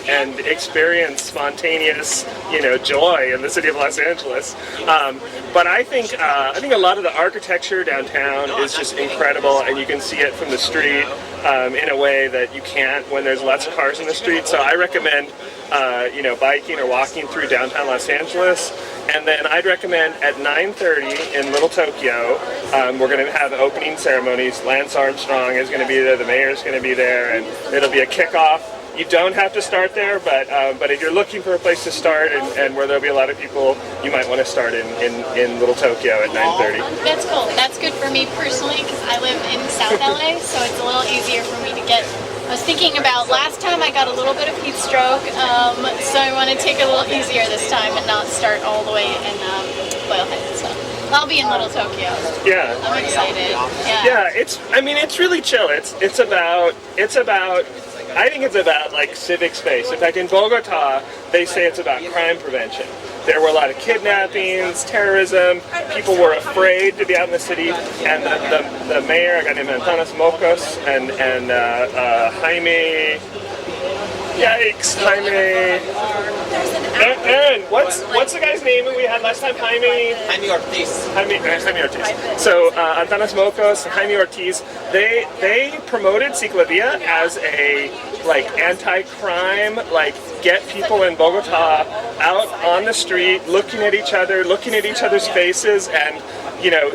and experience spontaneous joy in the city of Los Angeles. But I think a lot of the architecture downtown is just incredible, and you can see it from the street in a way that you can't when there's lots of cars in the street. So I recommend biking or walking through downtown Los Angeles. And then I'd recommend at 9:30 in Little Tokyo, we're going to have opening ceremonies. Lance Armstrong is going to be there, the mayor's going to be there, and it'll be a kickoff. You don't have to start there, but if you're looking for a place to start and where there'll be a lot of people, you might want to start in Little Tokyo at 9:30. That's cool. That's good for me personally because I live in South LA, so it's a little easier for me to get. I was thinking about last time I got a little bit of heat stroke, so I want to take it a little easier this time and not start all the way in Whalehead. So I'll be in Little Tokyo. Yeah. I'm excited. Yeah. It's really chill. It's about. I think it's about like civic space. In fact, in Bogota, they say it's about crime prevention. there were a lot of kidnappings, terrorism. People were afraid to be out in the city, and the mayor, a guy named Antanas Mokos, and Jaime. Yikes, Jaime. Aaron, what's the guy's name that we had last time? Jaime Ortiz. Jaime Ortiz. So Antanas Mokos, Jaime Ortiz, they promoted Ciclavia as a anti-crime, get people in Bogota out on the street, looking at each other, looking at each other's faces, and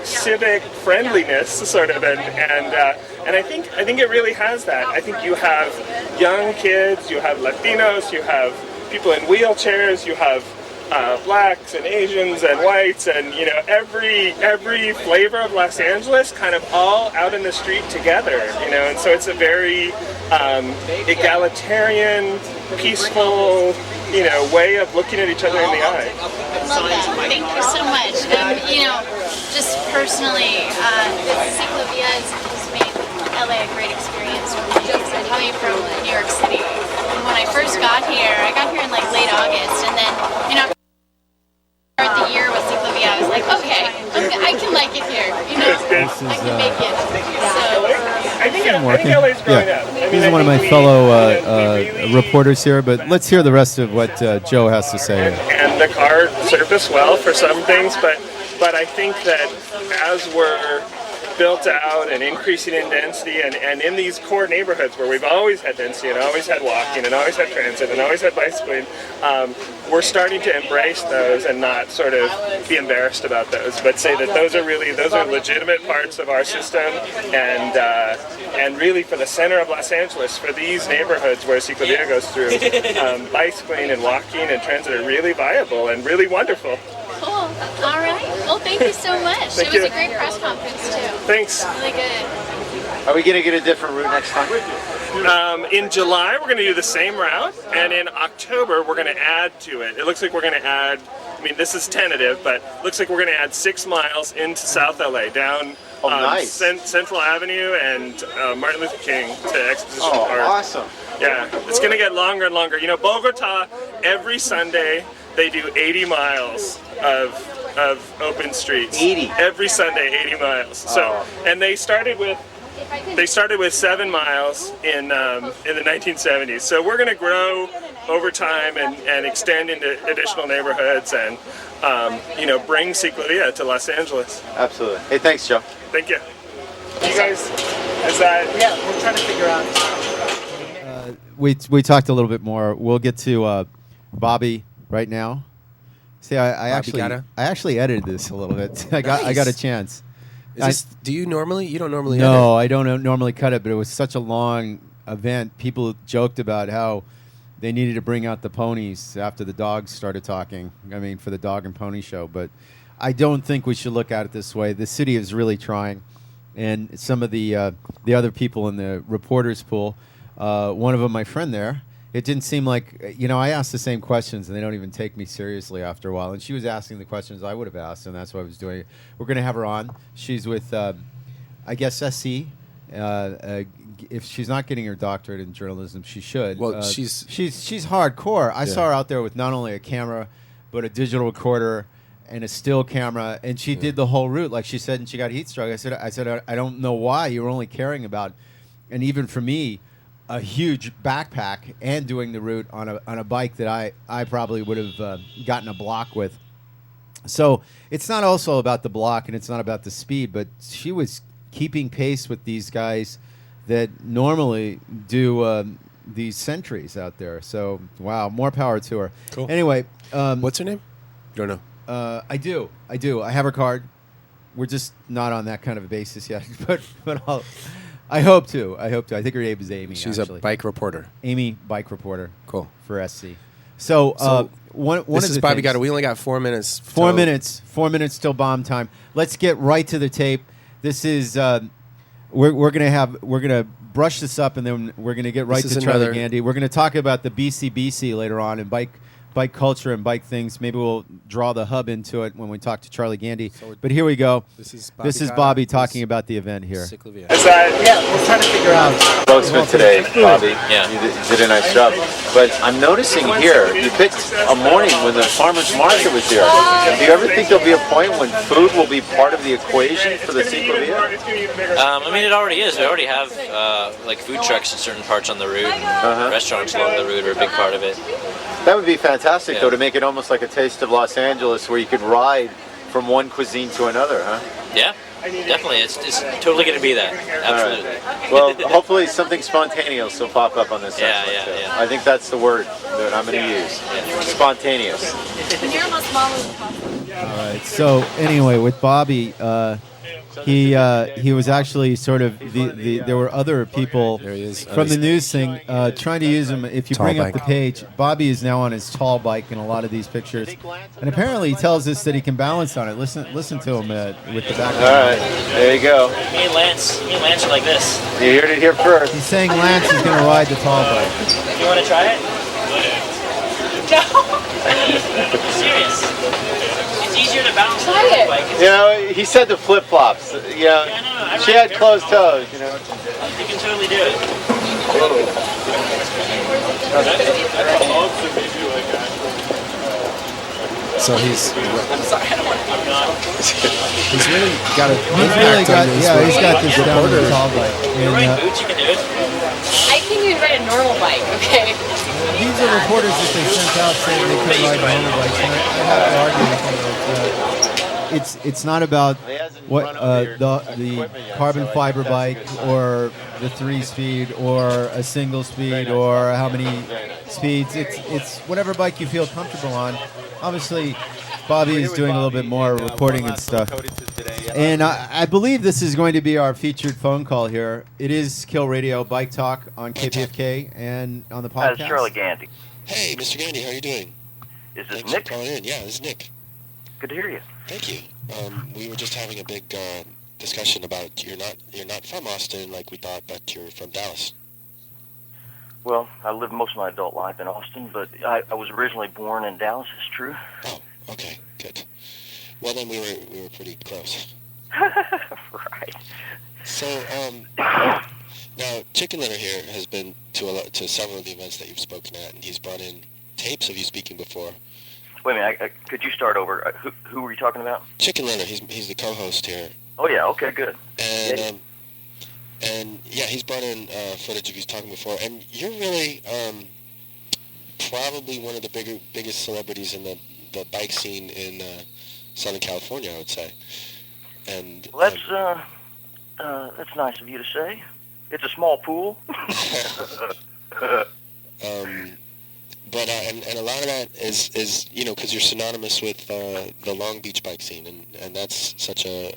civic friendliness, sort of, and I think it really has that. I think you have young kids, you have Latinos, you have people in wheelchairs, you have blacks and Asians and whites, and every flavor of Los Angeles kind of all out in the street together, and so it's a very egalitarian, peaceful, way of looking at each other in the eye. Love that. Thank you so much. Just personally, Ciclavia has made LA a great experience for me. I'm coming from New York City. And when I first got here, I got here in late August, and then start the year with Ciclavia, I was like, okay, I can like it here. I can make it. I think LA's growing up. He's one of my fellow reporters here, but let's hear the rest of what Joe has to say. And the car served us well for some things, but I think that as we're built out and increasing in density and in these core neighborhoods where we've always had density and always had walking and always had transit and always had bicycling, we're starting to embrace those and not sort of be embarrassed about those, but say that those are legitimate parts of our system, and really for the center of Los Angeles, for these neighborhoods where Ciclavia goes through, bicycling and walking and transit are really viable and really wonderful. Cool. All right. Well, thank you so much. It was a great press conference, too. Thanks. Really good. Are we going to get a different route next time? In July, we're going to do the same route, and in October, we're going to add to it. It looks like we're going to add, this is tentative, but looks like we're going to add 6 miles into South LA, down Central Avenue and Martin Luther King to Exposition Park. Awesome. Yeah, it's going to get longer and longer. Bogota, every Sunday, they do 80 miles of open streets. 80 every Sunday, 80 miles. So, and they started with 7 miles in the 1970s. So we're going to grow over time and extend into additional neighborhoods and bring Ciclavia to Los Angeles. Absolutely. Hey, thanks, Joe. Thank you. You guys, is that? Yeah, we're trying to figure out. We talked a little bit more. We'll get to Bobby right now. See, I actually edited this a little bit. I got a chance. Do you normally? You don't normally edit? No, I don't normally cut it, but it was such a long event. People joked about how they needed to bring out the ponies after the dogs started talking. For the dog and pony show. But I don't think we should look at it this way. The city is really trying, and some of the other people in the reporters pool, one of them, my friend there, it didn't seem like, I asked the same questions and they don't even take me seriously after a while. And she was asking the questions I would have asked, and that's what I was doing. We're going to have her on. She's with, I guess, SC. If she's not getting her doctorate in journalism, she should. Well, she's hardcore. I saw her out there with not only a camera, but a digital recorder and a still camera, and she did the whole route, like she said, and she got heat stroke. I said, I don't know why you were only caring about, and even for me, a huge backpack and doing the route on a bike that I probably would have gotten a block with. So it's not also about the block and it's not about the speed, but she was keeping pace with these guys that normally do these centuries out there. So wow, more power to her. Cool. Anyway, what's her name? Don't know. I do. I have her card. We're just not on that kind of a basis yet, but I hope to. I think her name is Amy. She's actually. a bike reporter. Amy, bike reporter. Cool. For SC. So one this of is the Bobby things, Gatto. We only got 4 minutes. 4 minutes. 4 minutes till bomb time. Let's get right to the tape. This is we're gonna brush this up, and then we're gonna get right to Charlie Gandy. We're gonna talk about the BCBC later on and bike culture and bike things. Maybe we'll draw the hub into it when we talk to Charlie Gandy. But here we go. This is Bobby talking about the event here. We're trying to figure out spokesman today, Bobby. Yeah. You did a nice job. But I'm noticing here, you picked a morning when the farmer's market was here. Do you ever think there'll be a point when food will be part of the equation for the ciclovia? I mean, it already is. We already have like food trucks in certain parts on the route. Restaurants along the route are a big part of it. That would be fantastic, though, to make it almost like a taste of Los Angeles, where you could ride from one cuisine to another, huh? Yeah, definitely. It's totally going to be that. Absolutely. Right. Well, hopefully something spontaneous will pop up on this. Yeah. I think that's the word that I'm going to use. Spontaneous. All right. So anyway, with Bobby, he was actually sort of there were other people from the news thing trying to use him. If you bring up the page, Bobby is now on his tall bike in a lot of these pictures, and apparently he tells us that he can balance on it. Listen to him with the background. All right, there you go. Me and Lance are like this. You heard it here first. He's saying Lance is going to ride the tall bike. You want to try it? No. Serious. It's easier to balance on the bike. You know, he said the flip-flops. Yeah, she had closed toes, you know. You can totally do it. So he's really got a he's got this down to the tall bike. Boots, you can do it. I can't even ride a normal bike, okay? These are reporters that they sent out saying they couldn't ride normal bikes. And I have to argue with them. It's not about what the carbon fiber bike or the 3-speed or a single speed or how many speeds. It's whatever bike you feel comfortable on. Obviously, Bobby is doing a little bit more reporting and stuff. And I believe this is going to be our featured phone call here. It is Kill Radio Bike Talk on KPFK and on the podcast. That's Charlie Gandy. Hey, Mr. Gandy, how are you doing? Is this Thanks Nick? for calling in. Yeah, this is Nick. Good to hear you. Thank you. We were just having a big discussion about you're not from Austin like we thought, but you're from Dallas. Well, I lived most of my adult life in Austin, but I was originally born in Dallas. It's true. Oh, okay, good. Well, then we were pretty close. Right. So, now Chicken Litter here has been to several of the events that you've spoken at, and he's brought in tapes of you speaking before. Wait a minute. Could you start over? Who were you talking about? Chicken Litter. He's the co-host here. Oh yeah. Okay. Good. And yeah, he's brought in footage of you talking before, and you're really probably one of the biggest celebrities in the bike scene in Southern California, I would say. And well, that's nice of you to say. It's a small pool. But and a lot of that is because you're synonymous with the Long Beach bike scene, and that's such an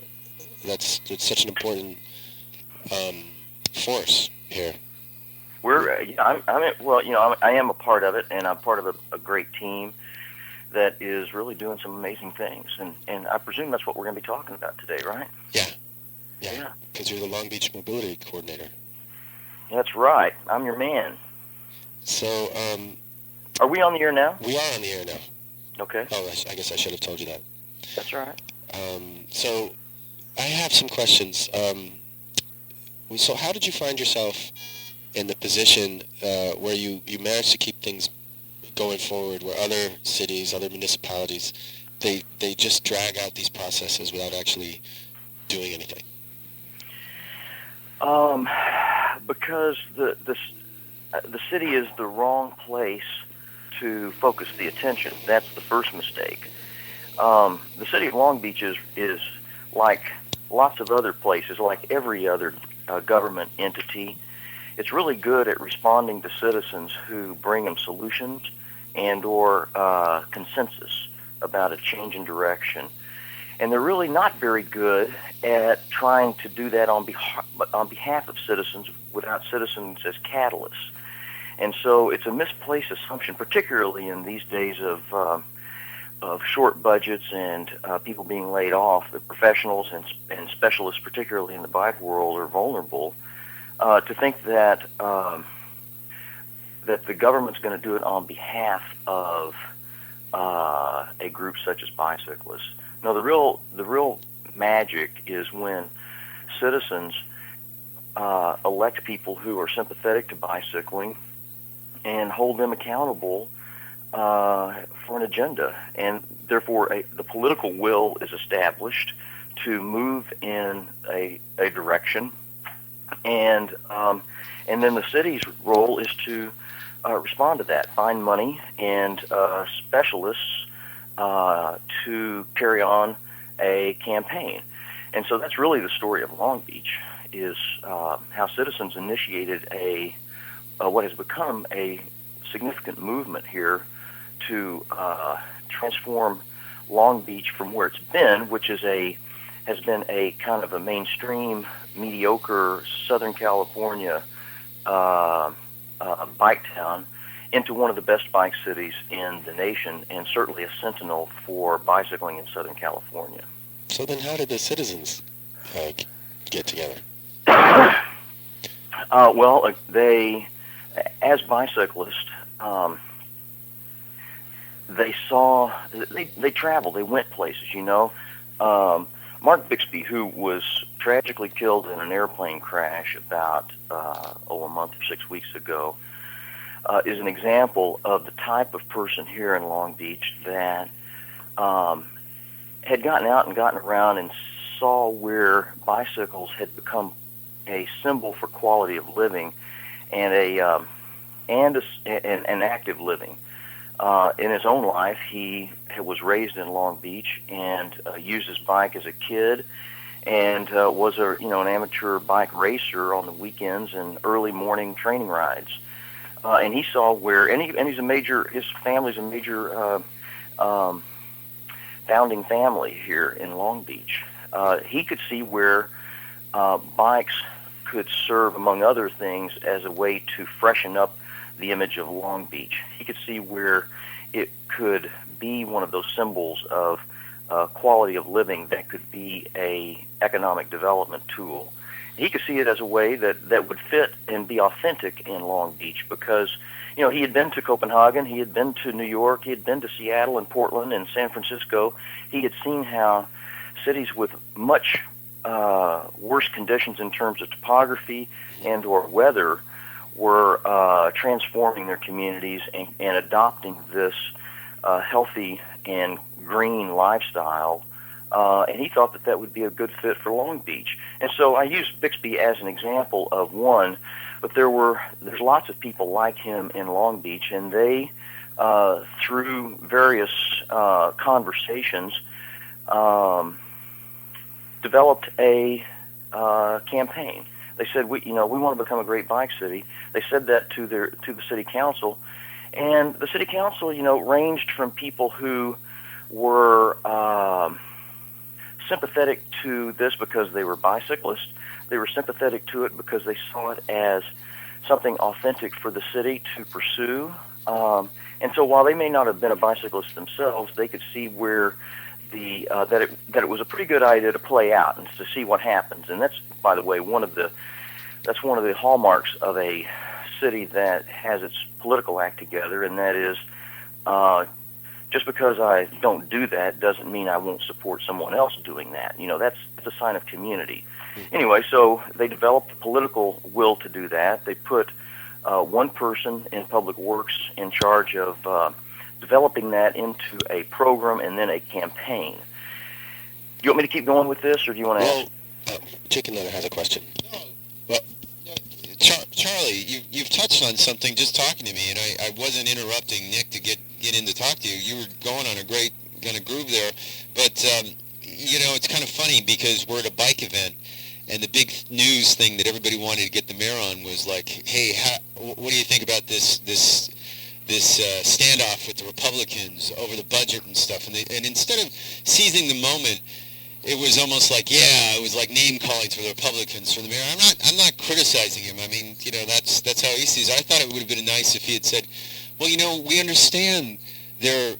important force here. I am a part of it, and I'm part of a great team that is really doing some amazing things, and I presume that's what we're going to be talking about today, right? Yeah. Because you're the Long Beach Mobility Coordinator. That's right. I'm your man. So, are we on the air now? We are on the air now. Okay. Oh, I guess I should have told you that. That's all right. So, I have some questions. So how did you find yourself in the position where you managed to keep things going forward, where other cities, other municipalities, they just drag out these processes without actually doing anything? Because the city is the wrong place to focus the attention. That's the first mistake. The city of Long Beach is like lots of other places, like every other government entity. It's really good at responding to citizens who bring them solutions and or consensus about a change in direction. And they're really not very good at trying to do that on behalf of citizens without citizens as catalysts. And so it's a misplaced assumption, particularly in these days of short budgets and people being laid off, that professionals and specialists, particularly in the bike world, are vulnerable to think that that the government's going to do it on behalf of a group such as bicyclists. No, the real magic is when citizens elect people who are sympathetic to bicycling and hold them accountable for an agenda, and therefore the political will is established to move in a direction, and then the city's role is to respond to that, find money and specialists to carry on a campaign. And so that's really the story of Long Beach, is how citizens initiated what has become a significant movement here to transform Long Beach from where it's been, which has been a kind of a mainstream, mediocre Southern California bike town, into one of the best bike cities in the nation, and certainly a sentinel for bicycling in Southern California. So then how did the citizens get together? Well, they, as bicyclists, they traveled, they went places, you know. Mark Bixby, who was tragically killed in an airplane crash about a month or 6 weeks ago, is an example of the type of person here in Long Beach that had gotten out and gotten around and saw where bicycles had become a symbol for quality of living and an active living. In his own life, he was raised in Long Beach and used his bike as a kid, and was an amateur bike racer on the weekends and early morning training rides. And he saw where, and his family's a major founding family here in Long Beach. He could see where bikes could serve, among other things, as a way to freshen up the image of Long Beach. He could see where it could be one of those symbols of quality of living that could be a economic development tool. He could see it as a way that would fit and be authentic in Long Beach, because he had been to Copenhagen, he had been to New York, he had been to Seattle and Portland and San Francisco. He had seen how cities with much worse conditions in terms of topography and or weather were transforming their communities and adopting this healthy and green lifestyle. And he thought that would be a good fit for Long Beach. And so I used Bixby as an example of one, but there's lots of people like him in Long Beach, and they, through various conversations, developed a campaign. They said, we want to become a great bike city. They said that to the city council, and the city council, ranged from people who were sympathetic to this because they were bicyclists. They were sympathetic to it because they saw it as something authentic for the city to pursue. And so while they may not have been a bicyclist themselves, they could see where that it was a pretty good idea to play out and to see what happens. And that's, by the way, one of the hallmarks of a city that has its political act together, and that is, just because I don't do that doesn't mean I won't support someone else doing that. That's a sign of community. Anyway, so they developed the political will to do that. They put one person in Public Works in charge of developing that into a program and then a campaign. You want me to keep going with this, or do you want to ask? Chicken Letter has a question. Well, Charlie, you've touched on something just talking to me, and I wasn't interrupting Nick to get in to talk to you. You were going on a great kind of groove there, but it's kind of funny because we're at a bike event, and the big news thing that everybody wanted to get the mayor on was like, hey, what do you think about this standoff with the Republicans over the budget and stuff? And instead of seizing the moment, it was almost like, it was like name calling to the Republicans for the mayor. I'm not criticizing him. I mean, that's how he sees it. I thought it would have been nice if he had said, well, we understand their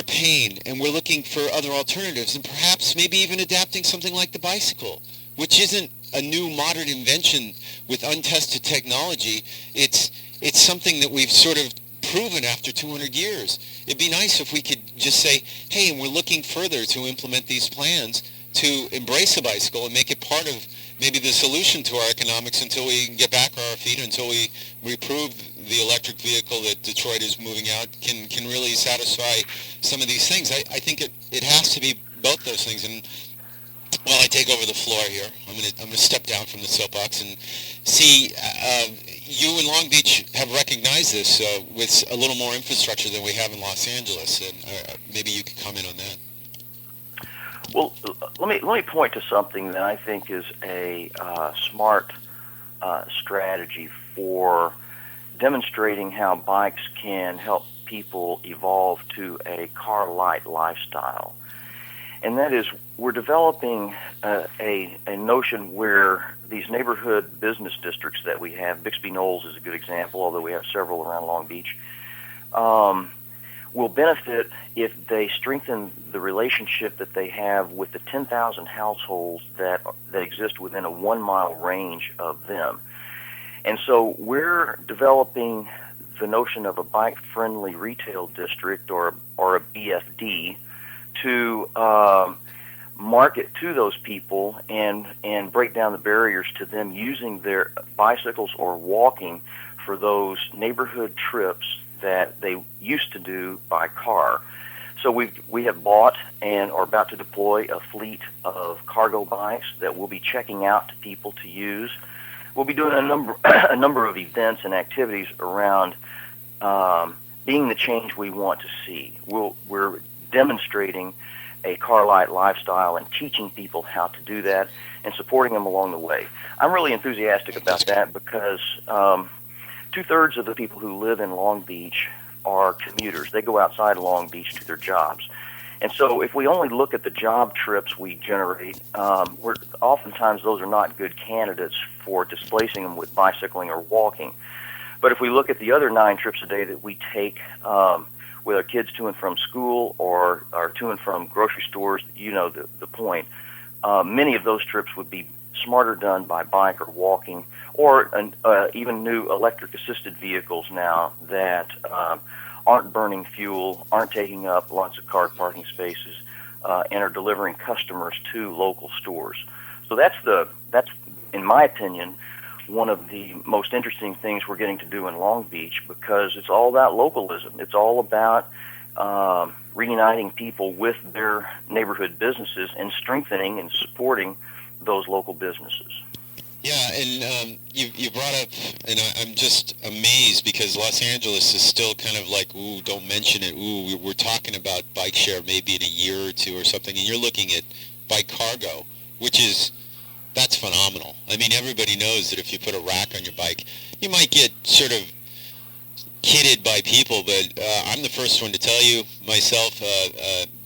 pain, and we're looking for other alternatives, and perhaps maybe even adapting something like the bicycle, which isn't a new modern invention with untested technology. It's something that we've sort of proven after 200 years. It'd be nice if we could just say, hey, we're looking further to implement these plans to embrace the bicycle and make it part of maybe the solution to our economics until we can get back on our feet, until we prove the electric vehicle that Detroit is moving out can really satisfy some of these things. I think it has to be both those things. And while I take over the floor here, I'm gonna step down from the soapbox and see. You in Long Beach have recognized this with a little more infrastructure than we have in Los Angeles, and maybe you could comment on that. Well, let me point to something that I think is a smart strategy for demonstrating how bikes can help people evolve to a car-light lifestyle. And that is, we're developing a notion where these neighborhood business districts that we have, Bixby Knolls is a good example, although we have several around Long Beach, will benefit if they strengthen the relationship that they have with the 10,000 households that exist within a 1 mile range of them. And so we're developing the notion of a bike-friendly retail district or a BFD to market to those people and break down the barriers to them using their bicycles or walking for those neighborhood trips that they used to do by car. So we have bought and are about to deploy a fleet of cargo bikes that we'll be checking out to people to use. We'll be doing a number of events and activities around being the change we want to see. We're demonstrating a car-light lifestyle and teaching people how to do that and supporting them along the way. I'm really enthusiastic about that because 2/3 of the people who live in Long Beach are commuters. They go outside Long Beach to their jobs. And so if we only look at the job trips we generate, oftentimes those are not good candidates for displacing them with bicycling or walking. But if we look at the other 9 trips a day that we take with our kids to and from school or to and from grocery stores, you know the point, many of those trips would be smarter done by bike or walking, or even new electric-assisted vehicles now that aren't burning fuel, aren't taking up lots of car parking spaces, and are delivering customers to local stores. So that's, in my opinion, one of the most interesting things we're getting to do in Long Beach, because it's all about localism. It's all about reuniting people with their neighborhood businesses and strengthening and supporting those local businesses. Yeah, and you brought up, and I'm just amazed because Los Angeles is still kind of like, ooh, don't mention it. Ooh, we're talking about bike share maybe in a year or two or something, and you're looking at bike cargo, that's phenomenal. I mean, everybody knows that if you put a rack on your bike, you might get sort of kidded by people, but I'm the first one to tell you, myself,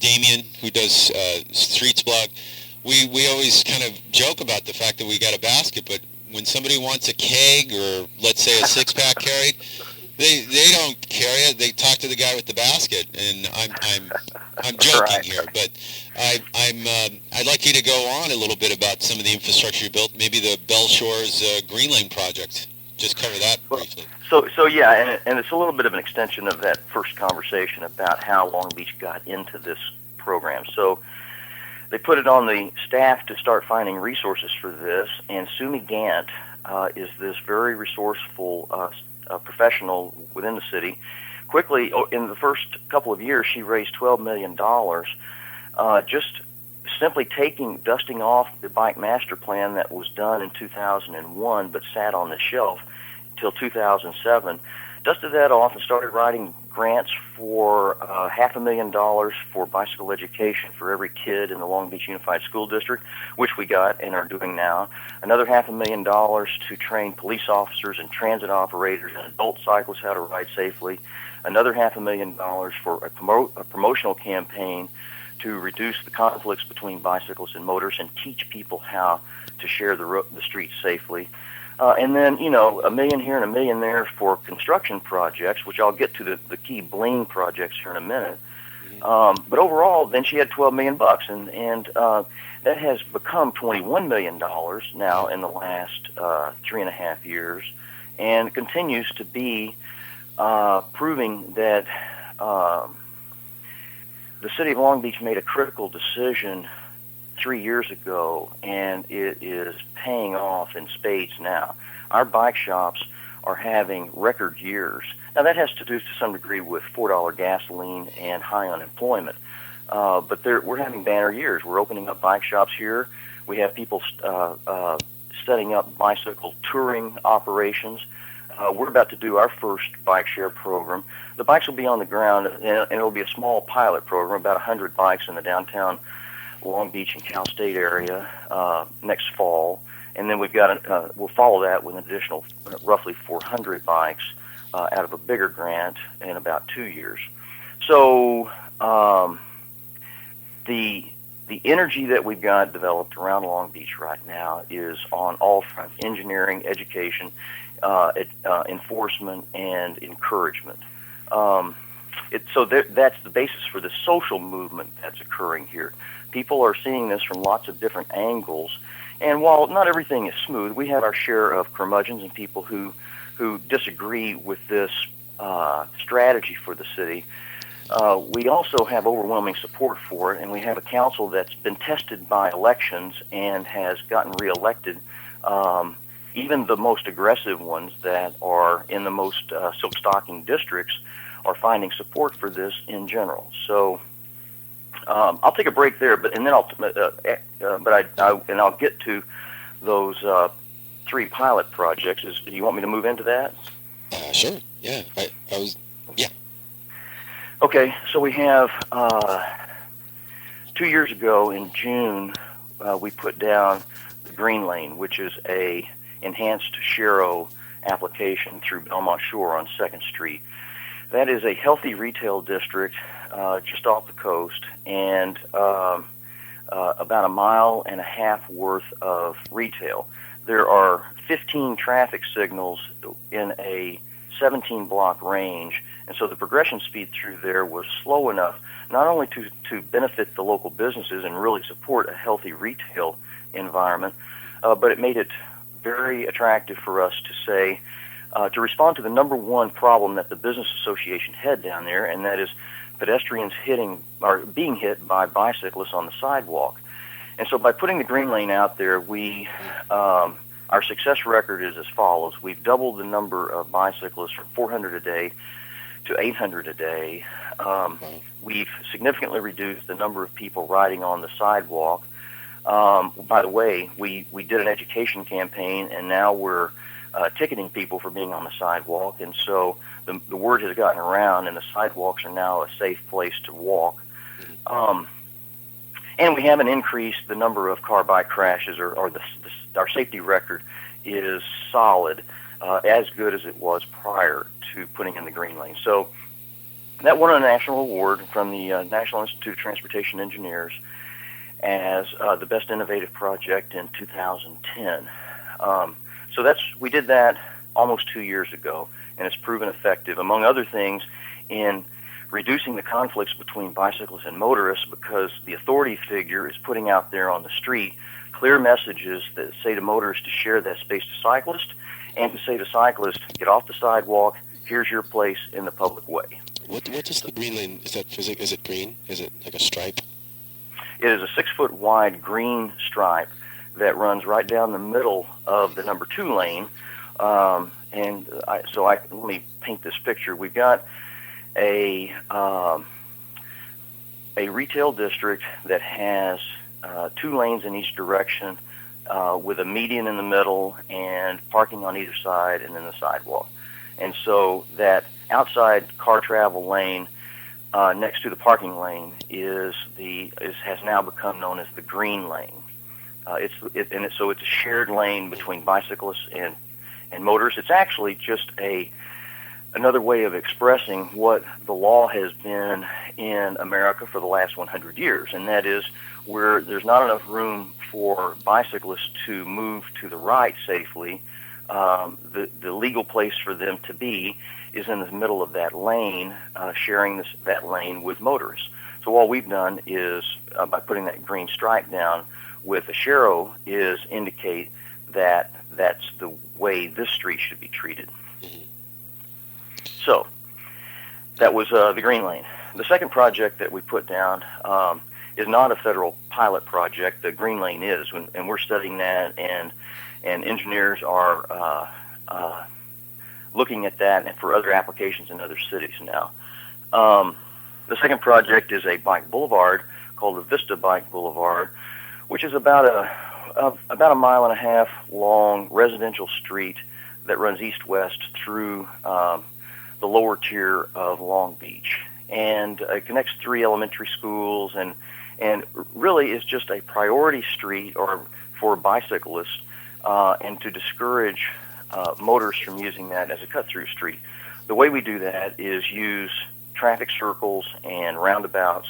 Damien, who does Streets Blog, we always kind of joke about the fact that we got a basket, but when somebody wants a keg or, let's say, a six-pack carried, they don't carry it. They talk to the guy with the basket, and I'm joking here, but I'd like you to go on a little bit about some of the infrastructure you built, maybe the Bell Shores Green Lane project. Just cover that briefly. So yeah, and it's a little bit of an extension of that first conversation about how Long Beach got into this program. So they put it on the staff to start finding resources for this, and Sumi Gant is this very resourceful professional within the city. Quickly, in the first couple of years, she raised $12 million just simply dusting off the bike master plan that was done in 2001 but sat on the shelf until 2007. Dusted that off and started writing grants for $500,000 for bicycle education for every kid in the Long Beach Unified School District, which we got and are doing now. Another $500,000 to train police officers and transit operators and adult cyclists how to ride safely. Another $500,000 for a promotional campaign to reduce the conflicts between bicyclists and motors and teach people how to share the streets safely. And then, $1 million here and $1 million there for construction projects, which I'll get to the key bling projects here in a minute. But overall, then she had $12 million, and that has become $21 million now in the last 3.5 years, and continues to be proving that the city of Long Beach made a critical decision 3 years ago, and it is paying off in spades now. Our bike shops are having record years. Now, that has to do to some degree with $4 gasoline and high unemployment, but we're having banner years. We're opening up bike shops here. We have people setting up bicycle touring operations. We're about to do our first bike share program. The bikes will be on the ground, and it'll be a small pilot program, about 100 bikes in the downtown Long Beach and Cal State area next fall. And then we'll follow that with an additional roughly 400 bikes out of a bigger grant in about 2 years. So the energy that we've got developed around Long Beach right now is on all fronts: engineering, education, enforcement, and encouragement. So that's the basis for the social movement that's occurring here. People are seeing this from lots of different angles, and while not everything is smooth, we have our share of curmudgeons and people who disagree with this strategy for the city. We also have overwhelming support for it, and we have a council that's been tested by elections and has gotten reelected. Even the most aggressive ones that are in the most silk-stocking districts are finding support for this in general. So I'll take a break there, but I'll get to those 3 pilot projects. Do you want me to move into that? Sure. Yeah. Yeah. Okay. So we have 2 years ago in June, we put down the Green Lane, which is a enhanced Shero application through Belmont Shore on 2nd Street. That is a healthy retail district just off the coast, and about a mile and a half worth of retail. There are 15 traffic signals in a 17-block range, and so the progression speed through there was slow enough not only to benefit the local businesses and really support a healthy retail environment, but it made it very attractive for us to say, to respond to the number one problem that the business association had down there, and that is pedestrians being hit by bicyclists on the sidewalk. And so by putting the Green Lane out there, our success record is as follows. We've doubled the number of bicyclists from 400 a day to 800 a day. We've significantly reduced the number of people riding on the sidewalk. By the way, we did an education campaign, and now we're ticketing people for being on the sidewalk, and so the word has gotten around, and the sidewalks are now a safe place to walk. And we haven't increased the number of car-bike crashes, or our safety record is solid, as good as it was prior to putting in the Green Lane. So that won a national award from the National Institute of Transportation Engineers as the best innovative project in 2010. So we did that almost 2 years ago, and it's proven effective, among other things, in reducing the conflicts between bicyclists and motorists, because the authority figure is putting out there on the street clear messages that say to motorists to share that space to cyclists, and to say to cyclists, get off the sidewalk, here's your place in the public way. What is the Green Lane? Is it green? Is it like a stripe? It is a 6-foot wide green stripe that runs right down the middle of the number 2 lane. Let me paint this picture. We've got a retail district that has 2 lanes in each direction, with a median in the middle and parking on either side, and then the sidewalk. And so that outside car travel lane next to the parking lane has now become known as the Green Lane. So it's a shared lane between bicyclists and motorists. It's actually just another way of expressing what the law has been in America for the last 100 years, and that is where there's not enough room for bicyclists to move to the right safely. The legal place for them to be is in the middle of that lane, sharing that lane with motorists. So all we've done is, by putting that green stripe down with a Shero, is indicate that that's the way this street should be treated. So that was the Green Lane. the second project that we put down is not a federal pilot project. The Green Lane is, and we're studying that, and engineers are looking at that and for other applications in other cities now. The second project is a bike boulevard called the Vista Bike Boulevard, which is about a mile and a half long residential street that runs east-west through the lower tier of Long Beach, and it connects 3 elementary schools, and really is just a priority street or for bicyclists, and to discourage motorists from using that as a cut-through street. The way we do that is use traffic circles and roundabouts,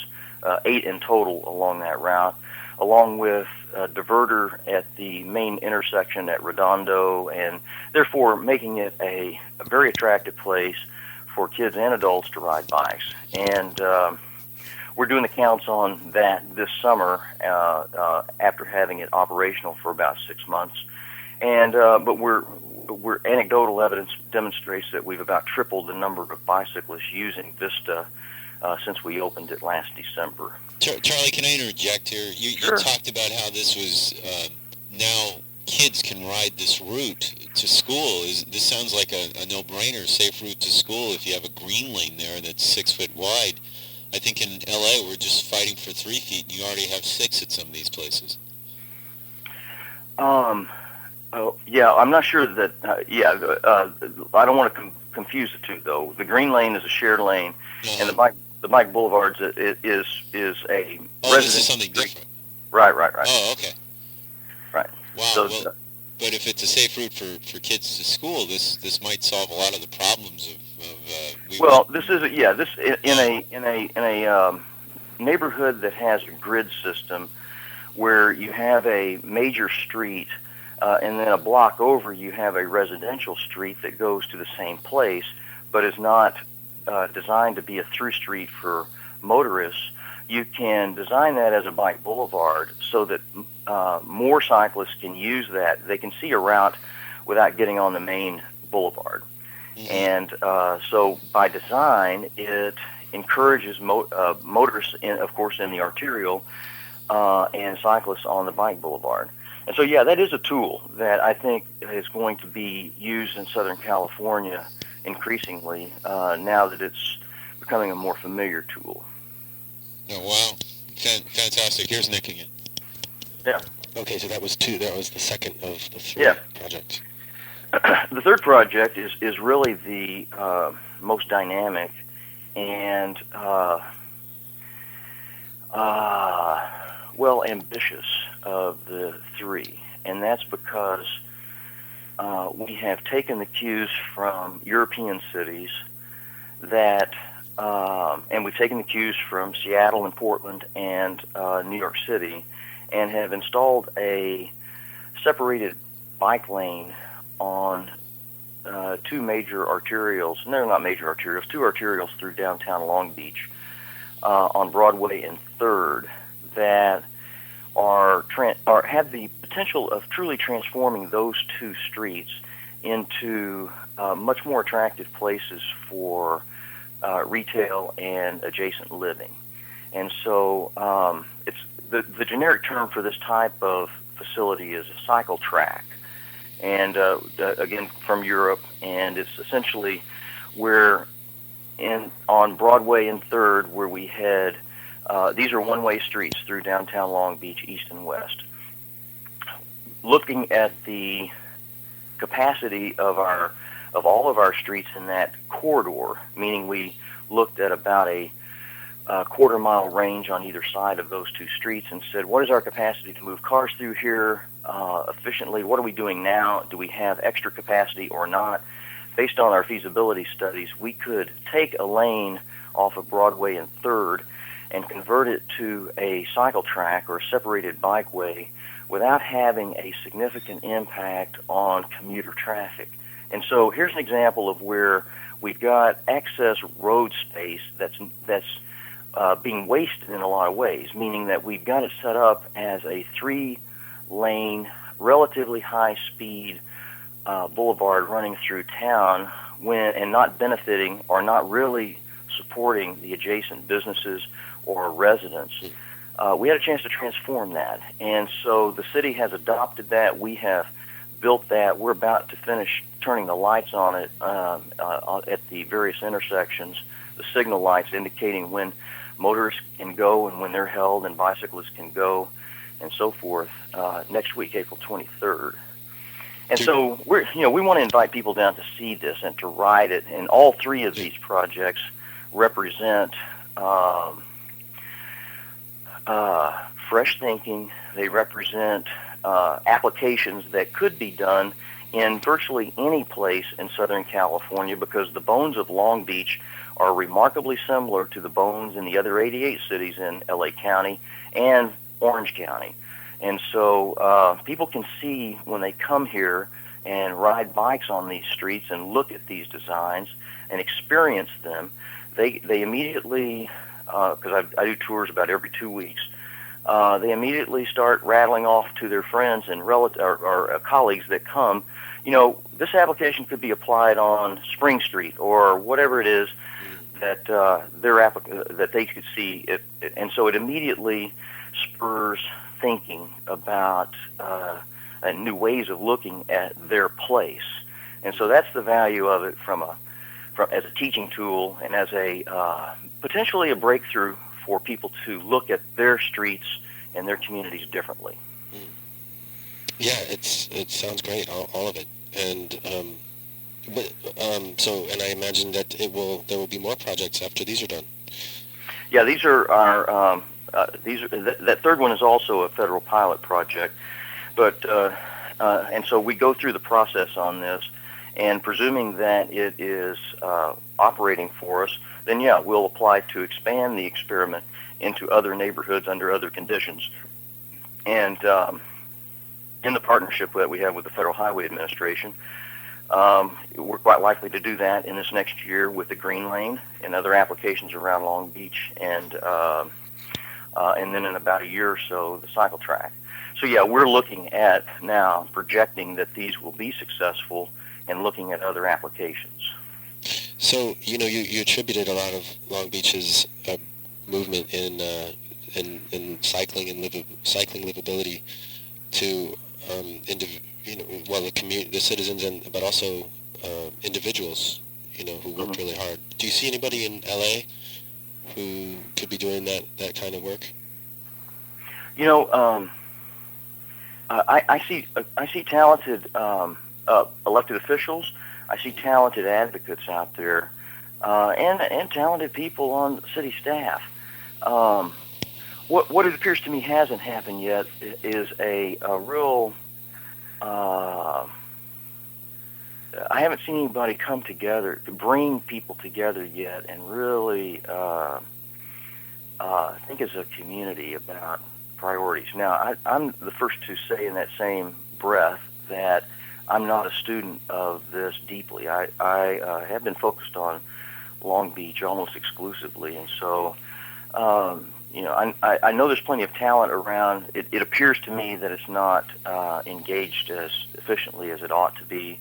8 in total along that route, along with a diverter at the main intersection at Redondo, and therefore making it a very attractive place for kids and adults to ride bikes. And we're doing the counts on that this summer after having it operational for about 6 months. And but we're anecdotal evidence demonstrates that we've about tripled the number of bicyclists using Vista since we opened it last December. Charlie, can I interject here? Sure. You talked about how this was now kids can ride this route to school. This sounds like a no-brainer, safe route to school if you have a green lane there that's 6 foot wide. I think in LA we're just fighting for 3 feet, and you already have 6 at some of these places. Yeah, I'm not sure that. I don't want to confuse the two, though. The green lane is a shared lane, and the bike boulevards is a this is something different. Right. Oh, okay. Right. Wow. So, but if it's a safe route for kids to school, this might solve a lot of the problems of. This is in a neighborhood that has a grid system where you have a major street. And then a block over, you have a residential street that goes to the same place, but is not designed to be a through street for motorists. You can design that as a bike boulevard so that more cyclists can use that. They can see a route without getting on the main boulevard. Mm-hmm. And so by design, it encourages motorists, of course, in the arterial, and cyclists on the bike boulevard. And so, yeah, that is a tool that I think is going to be used in Southern California increasingly now that it's becoming a more familiar tool. Oh, wow. Fantastic. Here's Nick again. Yeah. Okay, so that was 2. That was the second of the 3 projects. The third project is really the most dynamic and, ambitious of the 3, and that's because we have taken the cues from European cities that, and we've taken the cues from Seattle and Portland and New York City, and have installed a separated bike lane on 2 major arterials. No, they're not major arterials. 2 arterials through downtown Long Beach on Broadway and 3rd that have the potential of truly transforming those 2 streets into much more attractive places for retail and adjacent living. And so it's the generic term for this type of facility is a cycle track, and again from Europe, and it's essentially where on Broadway and 3rd where we head. These are one-way streets through downtown Long Beach, east and west. Looking at the capacity of all of our streets in that corridor, meaning we looked at about a quarter-mile range on either side of those 2 streets and said, what is our capacity to move cars through here efficiently? What are we doing now? Do we have extra capacity or not? Based on our feasibility studies, we could take a lane off of Broadway and 3rd and convert it to a cycle track or a separated bikeway without having a significant impact on commuter traffic. And so here's an example of where we've got excess road space that's being wasted in a lot of ways, meaning that we've got it set up as a 3-lane, relatively high-speed boulevard running through town and not benefiting or not really supporting the adjacent businesses or residents, we had a chance to transform that. And so the city has adopted that. We have built that. We're about to finish turning the lights on it at the various intersections, the signal lights indicating when motorists can go and when they're held and bicyclists can go and so forth next week, April 23rd. And so we want to invite people down to see this and to ride it. And all three of these projects represent fresh thinking. They represent applications that could be done in virtually any place in Southern California, because the bones of Long Beach are remarkably similar to the bones in the other 88 cities in LA County and Orange County. And so people can see when they come here and ride bikes on these streets and look at these designs and experience them, they immediately, because I do tours about every 2 weeks, they immediately start rattling off to their friends and or colleagues that come, this application could be applied on Spring Street or whatever it is that that they could see it, and so it immediately spurs thinking about new ways of looking at their place. And so that's the value of it as a teaching tool and as a potentially a breakthrough for people to look at their streets and their communities differently. Yeah, it sounds great, all of it. And and I imagine that there will be more projects after these are done. Yeah, these are our that third one is also a federal pilot project, but and so we go through the process on this, and presuming that it is operating for us, then we'll apply to expand the experiment into other neighborhoods under other conditions. And in the partnership that we have with the Federal Highway Administration, we're quite likely to do that in this next year with the Green Lane and other applications around Long Beach, and then in about a year or so, the cycle track. So we're looking at now projecting that these will be successful and looking at other applications. So you attributed a lot of Long Beach's movement in cycling and cycling livability to the citizens, but also individuals who worked really hard. Do you see anybody in LA who could be doing that kind of work? I see talented elected officials. I see talented advocates out there, and talented people on city staff. What it appears to me hasn't happened yet is a real. I haven't seen anybody come together to bring people together yet and really think as a community about priorities. Now, I'm the first to say in that same breath that I'm not a student of this deeply. I have been focused on Long Beach almost exclusively, and so I know there's plenty of talent around. It appears to me that it's not engaged as efficiently as it ought to be,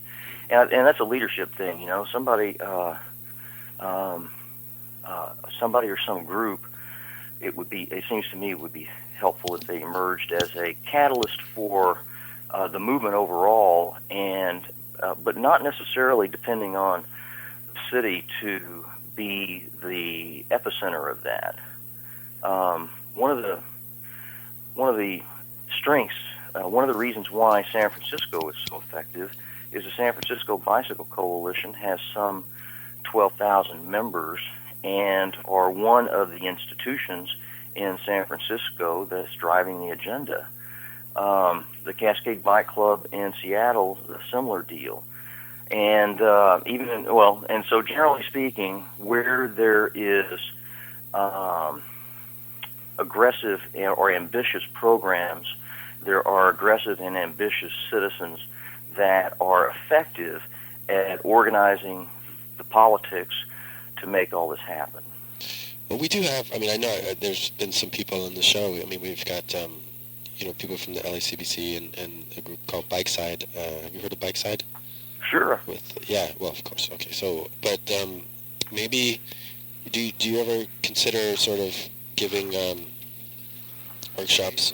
and that's a leadership thing. Somebody or some group. It seems to me it would be helpful if they emerged as a catalyst for the movement overall, and but not necessarily depending on the city to be the epicenter of that. One of the strengths, one of the reasons why San Francisco is so effective is the San Francisco Bicycle Coalition has some 12,000 members and are one of the institutions in San Francisco that's driving the agenda. The Cascade Bike Club in Seattle, a similar deal. And and so generally speaking, where there is aggressive or ambitious programs, there are aggressive and ambitious citizens that are effective at organizing the politics to make all this happen. Well, we do have, I know there's been some people on the show. We've got, people from the LACBC and a group called Bikeside. Have you heard of Bikeside? Sure. Well, of course. Okay, so, but maybe Do you ever consider sort of giving workshops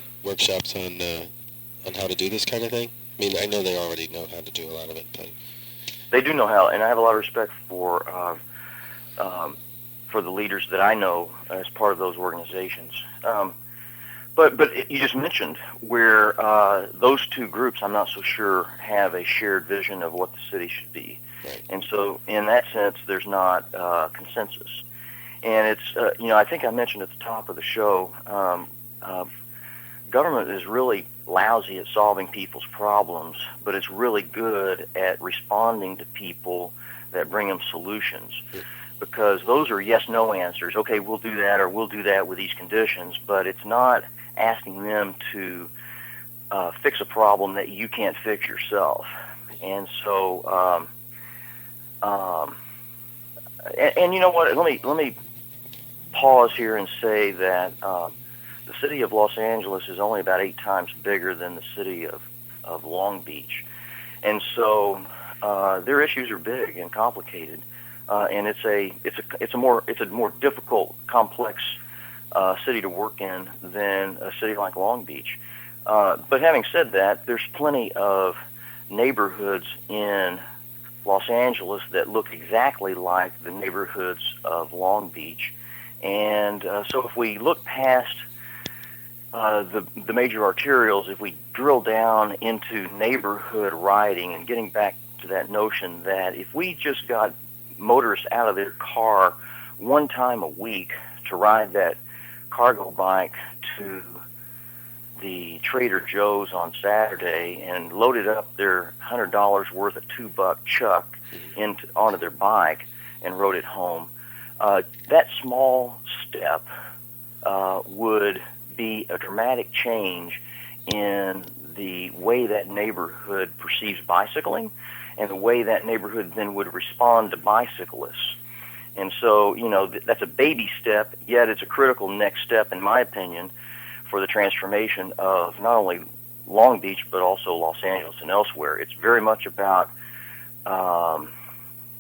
on how to do this kind of thing? I mean, I know they already know how to do a lot of it, but they do know how, and I have a lot of respect for the leaders that I know as part of those organizations. But you just mentioned where those two groups, I'm not so sure, have a shared vision of what the city should be. Right. And so in that sense, there's not consensus. And it's, I think I mentioned at the top of the show, government is really lousy at solving people's problems, but it's really good at responding to people that bring them solutions. Because those are yes-no answers. Okay, we'll do that, or we'll do that with these conditions, but it's not asking them to fix a problem that you can't fix yourself. And so, and you know what? Let me pause here and say that the city of Los Angeles is only about 8 times bigger than the city of Long Beach, and so their issues are big and complicated, and it's a more difficult, complex city to work in than a city like Long Beach. But having said that, there's plenty of neighborhoods in Los Angeles that look exactly like the neighborhoods of Long Beach. And so if we look past the major arterials, if we drill down into neighborhood riding and getting back to that notion that if we just got motorists out of their car one time a week to ride that cargo bike to the Trader Joe's on Saturday and loaded up their $100 worth of $2 chuck onto their bike and rode it home, that small step would be a dramatic change in the way that neighborhood perceives bicycling and the way that neighborhood then would respond to bicyclists. And so, that's a baby step, yet it's a critical next step, in my opinion, for the transformation of not only Long Beach, but also Los Angeles and elsewhere. It's very much about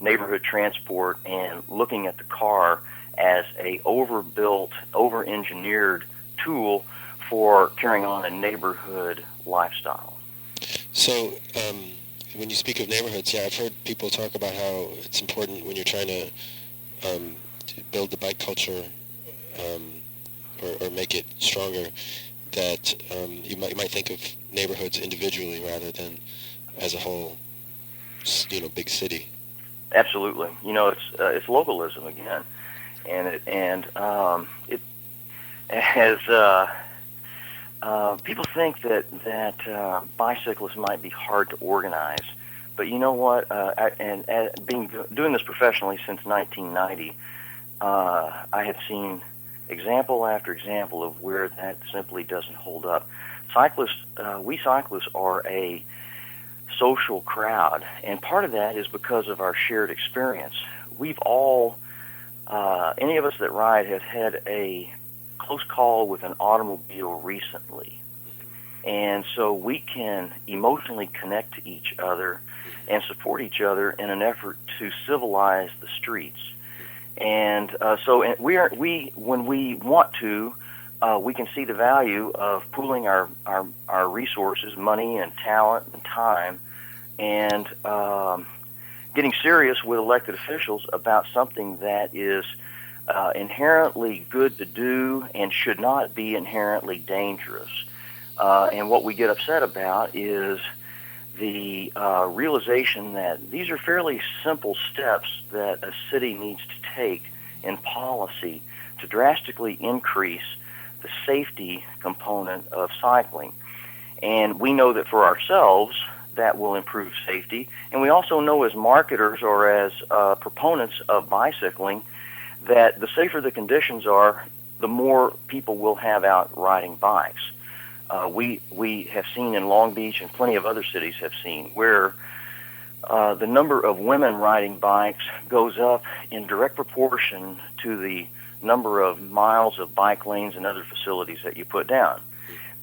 neighborhood transport and looking at the car as a overbuilt, over-engineered tool for carrying on a neighborhood lifestyle. So, when you speak of neighborhoods, I've heard people talk about how it's important when you're trying to build the bike culture or make it stronger, that you might think of neighborhoods individually rather than as a whole, big city. Absolutely. It's localism again, and it has people think that bicyclists might be hard to organize, but you know what? Doing this professionally since 1990, I have seen example after example of where that simply doesn't hold up. We cyclists are a social crowd, and part of that is because of our shared experience. We've all, any of us that ride, have had a close call with an automobile recently, and so we can emotionally connect to each other and support each other in an effort to civilize the streets. And when we want to, we can see the value of pooling our resources, money and talent and time, and getting serious with elected officials about something that is inherently good to do and should not be inherently dangerous. And what we get upset about is the realization that these are fairly simple steps that a city needs to take in policy to drastically increase the safety component of cycling. And we know that for ourselves, that will improve safety. And we also know as marketers or as proponents of bicycling that the safer the conditions are, the more people will have out riding bikes. We have seen in Long Beach, and plenty of other cities have seen, where the number of women riding bikes goes up in direct proportion to the number of miles of bike lanes and other facilities that you put down.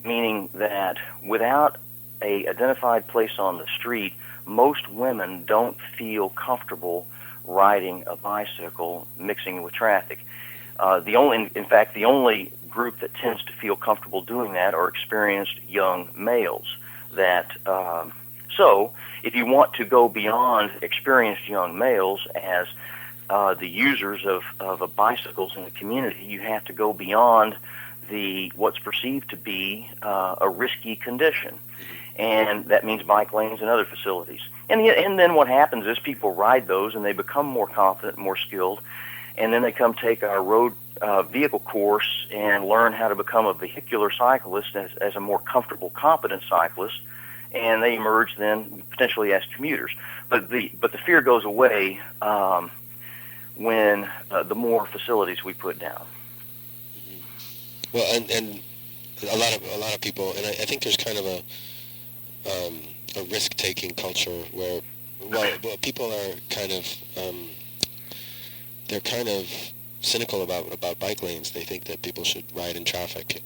Meaning that without a identified place on the street, most women don't feel comfortable riding a bicycle, mixing with traffic. The only group that tends to feel comfortable doing that are experienced young males. So if you want to go beyond experienced young males as the users of bicycles in the community, you have to go beyond what's perceived to be a risky condition, and that means bike lanes and other facilities. And then what happens is people ride those and they become more confident, more skilled, and then they come take our road vehicle course and learn how to become a vehicular cyclist as a more comfortable, competent cyclist, and they emerge then potentially as commuters. But the fear goes away when the more facilities we put down. Well, and a lot of people, and I think there's kind of a risk-taking culture where, well, people are kind of they're kind of cynical about bike lanes. They think that people should ride in traffic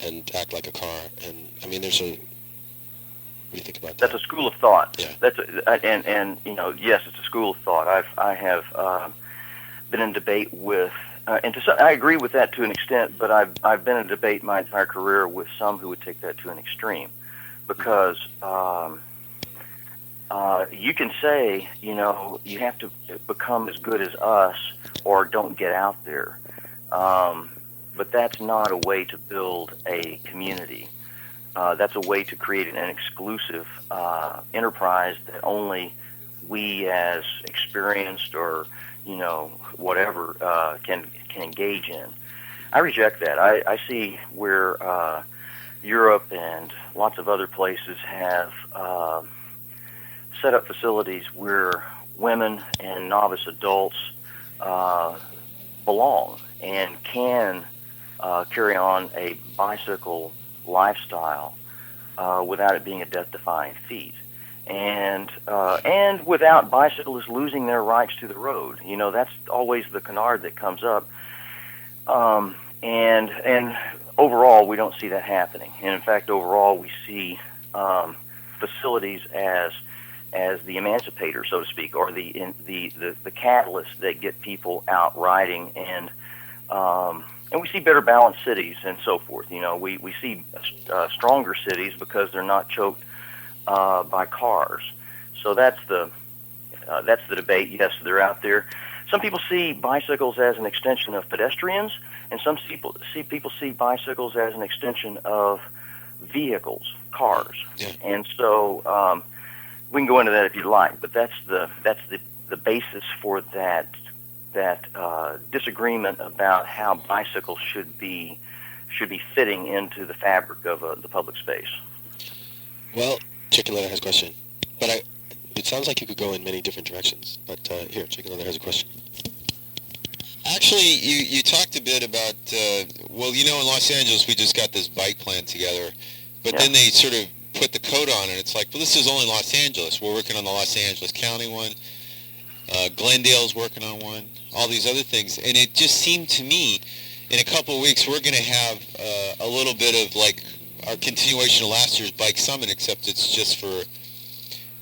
and act like a car. And I mean, what do you think about that? That's a school of thought. Yeah. And yes, it's a school of thought. I have been in debate with, and I agree with that to an extent, but I've been in debate my entire career with some who would take that to an extreme, because you can say, you have to become as good as us or don't get out there, but that's not a way to build a community. That's a way to create an exclusive enterprise that only we as experienced or whatever can engage in. I reject that. I see where Europe and lots of other places have set up facilities where women and novice adults belong and can carry on a bicycle lifestyle without it being a death-defying feat, and without bicyclists losing their rights to the road. That's always the canard that comes up, and overall we don't see that happening. And in fact, overall we see facilities as the emancipator, so to speak, or the catalyst that get people out riding, and we see better balanced cities and so forth. We see stronger cities because they're not choked by cars. So that's the debate. Yes, they're out there. Some people see bicycles as an extension of pedestrians, and some people see bicycles as an extension of vehicles, cars. Yeah. And so we can go into that if you'd like, but that's the basis for that disagreement about how bicycles should be fitting into the fabric of the public space. Well, Chicken Leather has a question, but it sounds like you could go in many different directions. But here, Chicken Leather has a question. Actually, you talked a bit about, in Los Angeles we just got this bike plan together, but then they sort of put the code on it. It's like, well, this is only Los Angeles. We're working on the Los Angeles County one. Glendale's working on one. All these other things. And it just seemed to me, in a couple of weeks, we're going to have a little bit of like our continuation of last year's Bike Summit, except it's just for,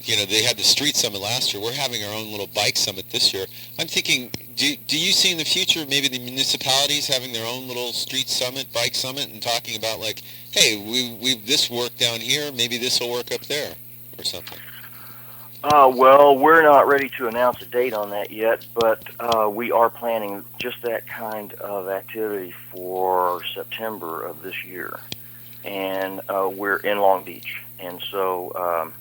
they had the Street Summit last year. We're having our own little Bike Summit this year. I'm thinking, do you see in the future maybe the municipalities having their own little Street Summit, Bike Summit, and talking about like, hey, we've this worked down here, maybe this will work up there, or something? Well, we're not ready to announce a date on that yet, but we are planning just that kind of activity for September of this year. And we're in Long Beach. And so,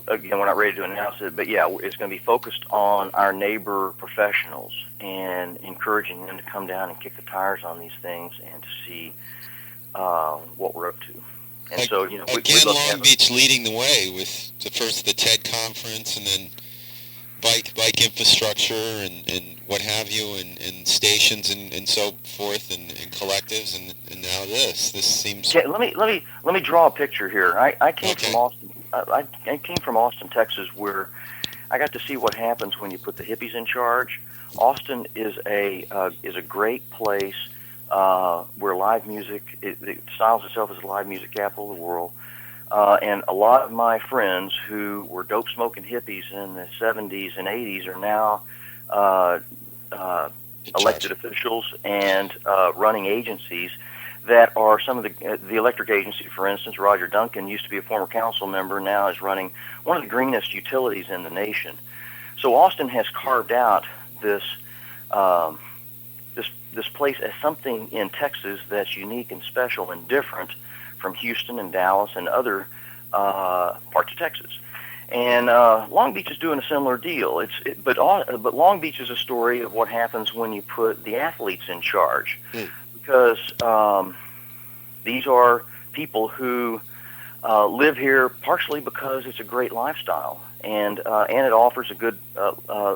again, we're not ready to announce it, but yeah, it's going to be focused on our neighbor professionals and encouraging them to come down and kick the tires on these things and to see what we're up to. And so, again, Long Beach leading the way with the TED conference, and then bike infrastructure and what have you, and stations and so forth, and collectives, and now this. This seems. Okay, let me draw a picture here. I came from Austin. I came from Austin, Texas, where I got to see what happens when you put the hippies in charge. Austin is a great place. Where live music, it styles itself as the live music capital of the world, And a lot of my friends who were dope-smoking hippies in the 70s and 80s are now elected officials and running agencies that are some of the electric agency, for instance. Roger Duncan used to be a former council member, now is running one of the greenest utilities in the nation. So Austin has carved out this this place as something in Texas that's unique and special and different from Houston and Dallas and other parts of Texas. And Long Beach is doing a similar deal. But Long Beach is a story of what happens when you put the athletes in charge, because these are people who live here partially because it's a great lifestyle, and it offers a good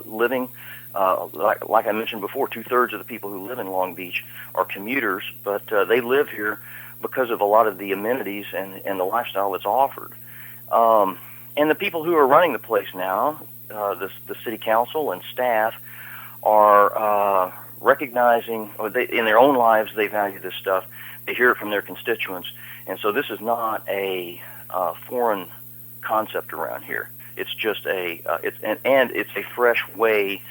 living. Like I mentioned before, 2/3 of the people who live in Long Beach are commuters, but they live here because of a lot of the amenities and the lifestyle that's offered. And the people who are running the place now, the city council and staff, are recognizing, or in their own lives, they value this stuff. They hear it from their constituents, and so this is not a foreign concept around here. It's just it's a fresh way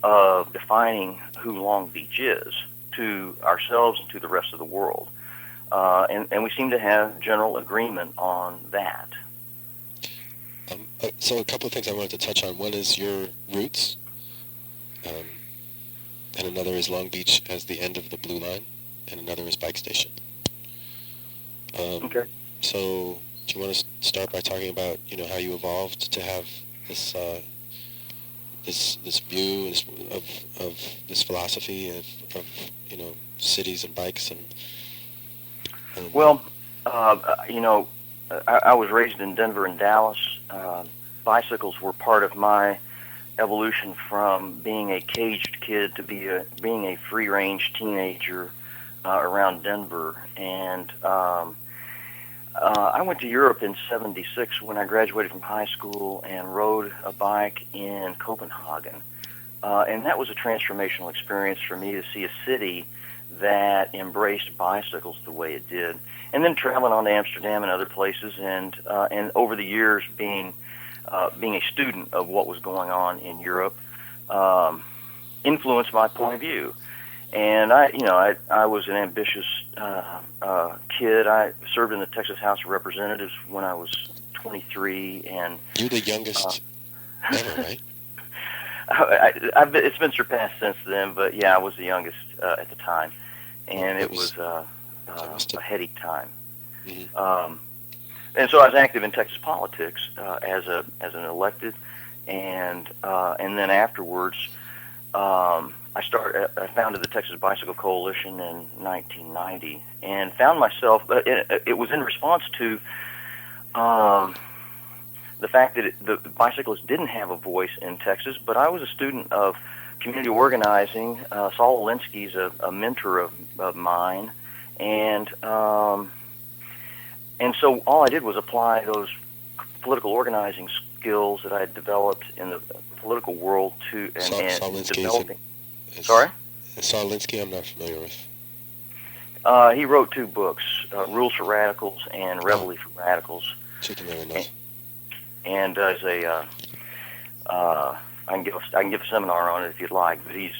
of defining who Long Beach is to ourselves and to the rest of the world. And we seem to have general agreement on that. So a couple of things I wanted to touch on. One is your roots, and another is Long Beach as the end of the Blue Line, and another is Bike Station. Okay. So do you want to start by talking about how you evolved to have this this view of this philosophy of cities and bikes and well, I was raised in Denver and Dallas. Bicycles were part of my evolution from being a caged kid to being a free-range teenager around Denver. And I went to Europe in '76 when I graduated from high school and rode a bike in Copenhagen. And that was a transformational experience for me to see a city that embraced bicycles the way it did. And then traveling on to Amsterdam and other places, and over the years being a student of what was going on in Europe, influenced my point of view. And I was an ambitious kid. I served in the Texas House of Representatives when I was 23, and you're the youngest ever, right? It's been surpassed since then, but yeah, I was the youngest at the time, and it was a heady time. Mm-hmm. And so I was active in Texas politics as an elected, and then afterwards, I founded the Texas Bicycle Coalition in 1990, and found myself. It was in response to the fact that the bicyclists didn't have a voice in Texas. But I was a student of community organizing. Saul Alinsky's a mentor of mine, and so all I did was apply those political organizing skills that I had developed in the political world to and developing. Sorry? Saul Alinsky, I'm not familiar with. He wrote 2 books, Rules for Radicals and Reveille for Radicals. And as I can give a seminar on it if you'd like. But he's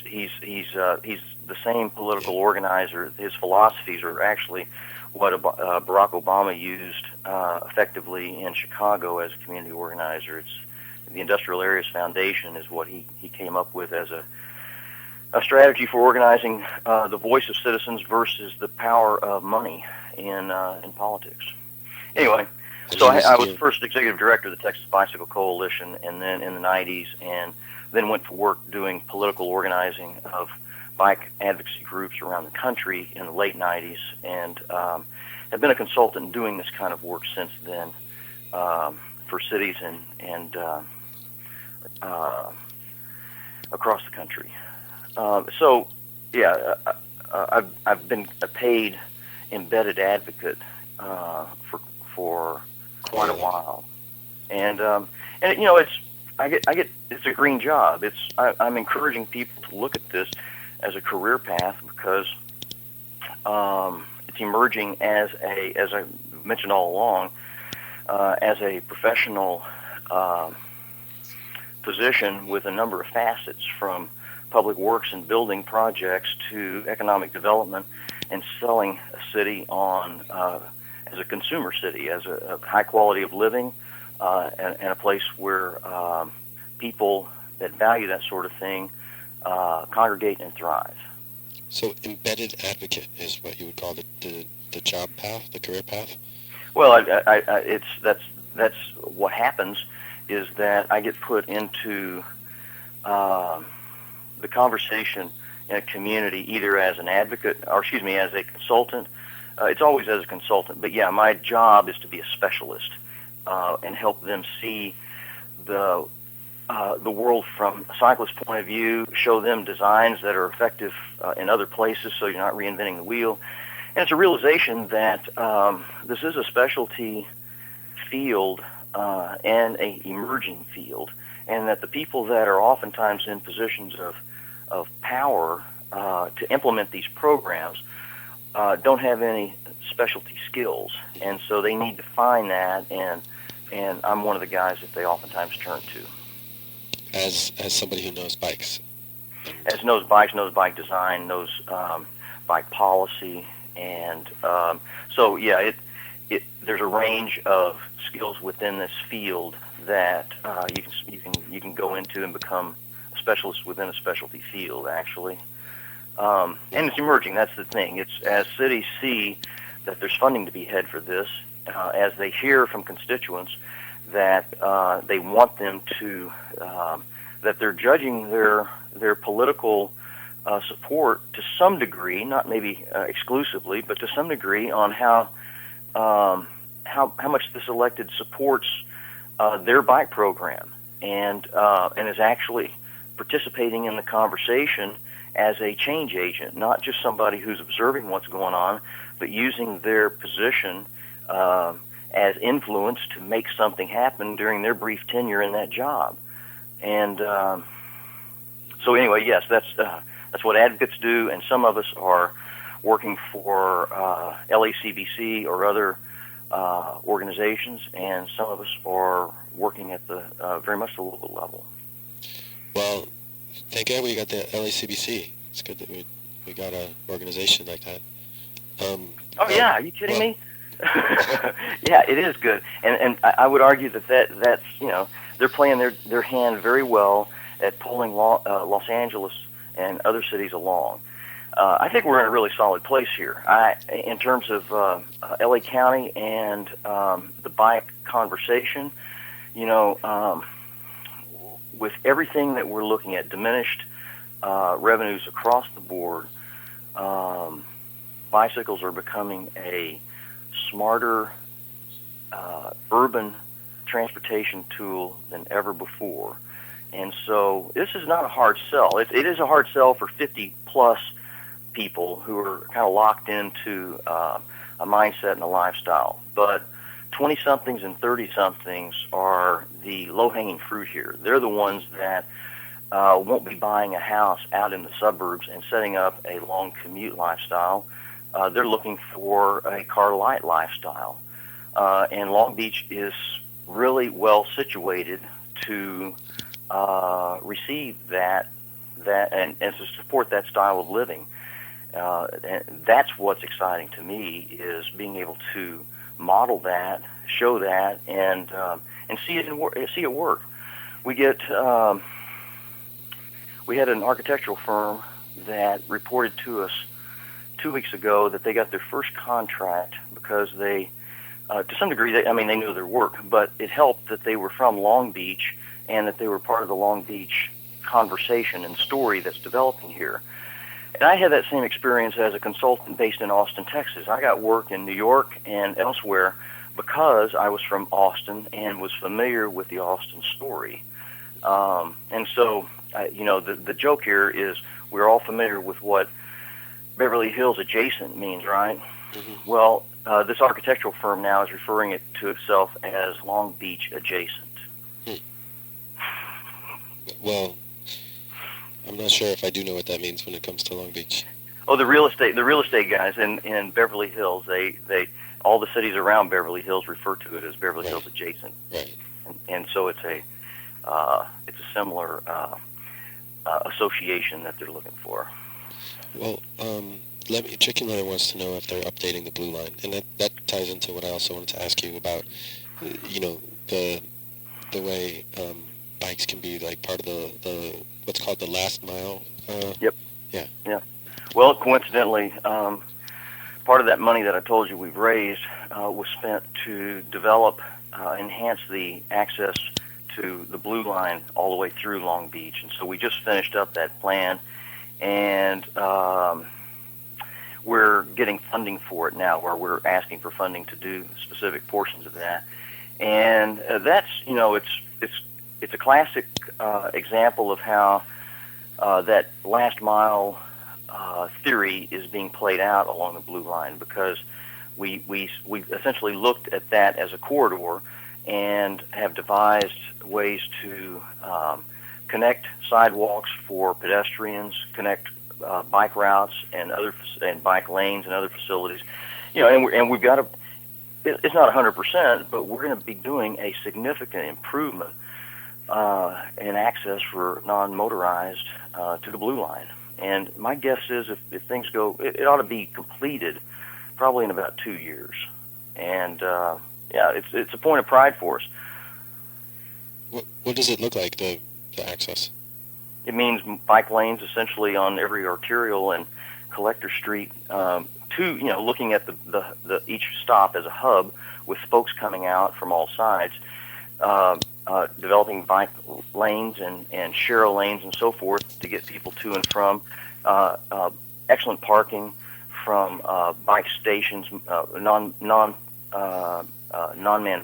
the same political organizer. His philosophies are actually what Barack Obama used effectively in Chicago as a community organizer. It's the Industrial Areas Foundation is what he came up with as a strategy for organizing the voice of citizens versus the power of money in politics. Anyway, so I was first executive director of the Texas Bicycle Coalition, and then in the 90s, and then went to work doing political organizing of bike advocacy groups around the country in the late 90s, and have been a consultant doing this kind of work since then for cities and across the country. So, yeah, I've been a paid embedded advocate for quite a while, and it's a green job. I'm encouraging people to look at this as a career path because it's emerging as I mentioned all along, as a professional position with a number of facets, from public works and building projects to economic development and selling a city on as a consumer city, as a high quality of living, and a place where people that value that sort of thing congregate and thrive. So embedded advocate is what you would call the job path, the career path? Well, that's what happens, is that I get put into the conversation in a community either as an advocate, or as a consultant. It's always as a consultant, but yeah, my job is to be a specialist and help them see the world from a cyclist's point of view, show them designs that are effective in other places so you're not reinventing the wheel. And it's a realization that this is a specialty field and an emerging field, and that the people that are oftentimes in positions of power to implement these programs don't have any specialty skills, and so they need to find that, and I'm one of the guys that they oftentimes turn to. As somebody who knows bikes. As knows bikes, knows bike design, knows bike policy, and so yeah, there's a range of skills within this field that you can go into and become a specialist within a specialty field, actually. And it's emerging. That's the thing. It's as cities see that there's funding to be had for this, as they hear from constituents that they want them to, that they're judging their political support to some degree, not maybe exclusively, but to some degree, on how much this elected supports their bike program, and is actually participating in the conversation as a change agent, not just somebody who's observing what's going on, but using their position as influence to make something happen during their brief tenure in that job. And so anyway, yes, that's what advocates do, and some of us are working for LACBC or other organizations, and some of us are working at the very much the local level. Well, thank God we got the LACBC. It's good that we got an organization like that. Yeah, are you kidding me? Yeah, it is good, and I would argue that's they're playing their hand very well at pulling Los Angeles and other cities along. I think we're in a really solid place here. In terms of LA County and the bike conversation, with everything that we're looking at, diminished revenues across the board, bicycles are becoming a smarter urban transportation tool than ever before. And so this is not a hard sell. It is a hard sell for 50-plus people who are kind of locked into a mindset and a lifestyle. But 20-somethings and 30-somethings are the low-hanging fruit here. They're the ones that won't be buying a house out in the suburbs and setting up a long commute lifestyle. They're looking for a car-light lifestyle. And Long Beach is really well situated to receive that and to support that style of living. And that's what's exciting to me, is being able to model that, show that, and see it work. We had an architectural firm that reported to us 2 weeks ago that they got their first contract because they, to some degree, they knew their work, but it helped that they were from Long Beach and that they were part of the Long Beach conversation and story that's developing here. And I had that same experience as a consultant based in Austin, Texas. I got work in New York and elsewhere because I was from Austin and was familiar with the Austin story. And so, the joke here is we're all familiar with what Beverly Hills adjacent means, right? Mm-hmm. Well, this architectural firm now is referring it to itself as Long Beach adjacent. Well, I'm not sure if I do know what that means when it comes to Long Beach. Oh, the real estate guys in Beverly Hills, they all the cities around Beverly Hills refer to it as Beverly Right. Hills adjacent. Right. And so it's a similar association that they're looking for. Well, Chicken Leather wants to know if they're updating the blue line, and that ties into what I also wanted to ask you about. The way bikes can be like part of the what's called the last mile. Yep. Yeah. Yeah. Well, coincidentally, part of that money that I told you we've raised was spent to develop, enhance the access to the blue line all the way through Long Beach. And so we just finished up that plan, and we're getting funding for it now, where we're asking for funding to do specific portions of that. And that's, it's a classic example of how that last mile theory is being played out along the blue line, because we essentially looked at that as a corridor and have devised ways to connect sidewalks for pedestrians, connect bike routes and bike lanes and other facilities. And we've got to. It's not 100%, but we're going to be doing a significant improvement in access for non-motorized to the blue line. And my guess is if things go, it ought to be completed probably in about 2 years. And it's a point of pride for us. What does it look like, the access? It means bike lanes essentially on every arterial and collector street. Looking at the each stop as a hub with spokes coming out from all sides, developing bike lanes and share lanes and so forth to get people to and from. Excellent parking from bike stations, non-manned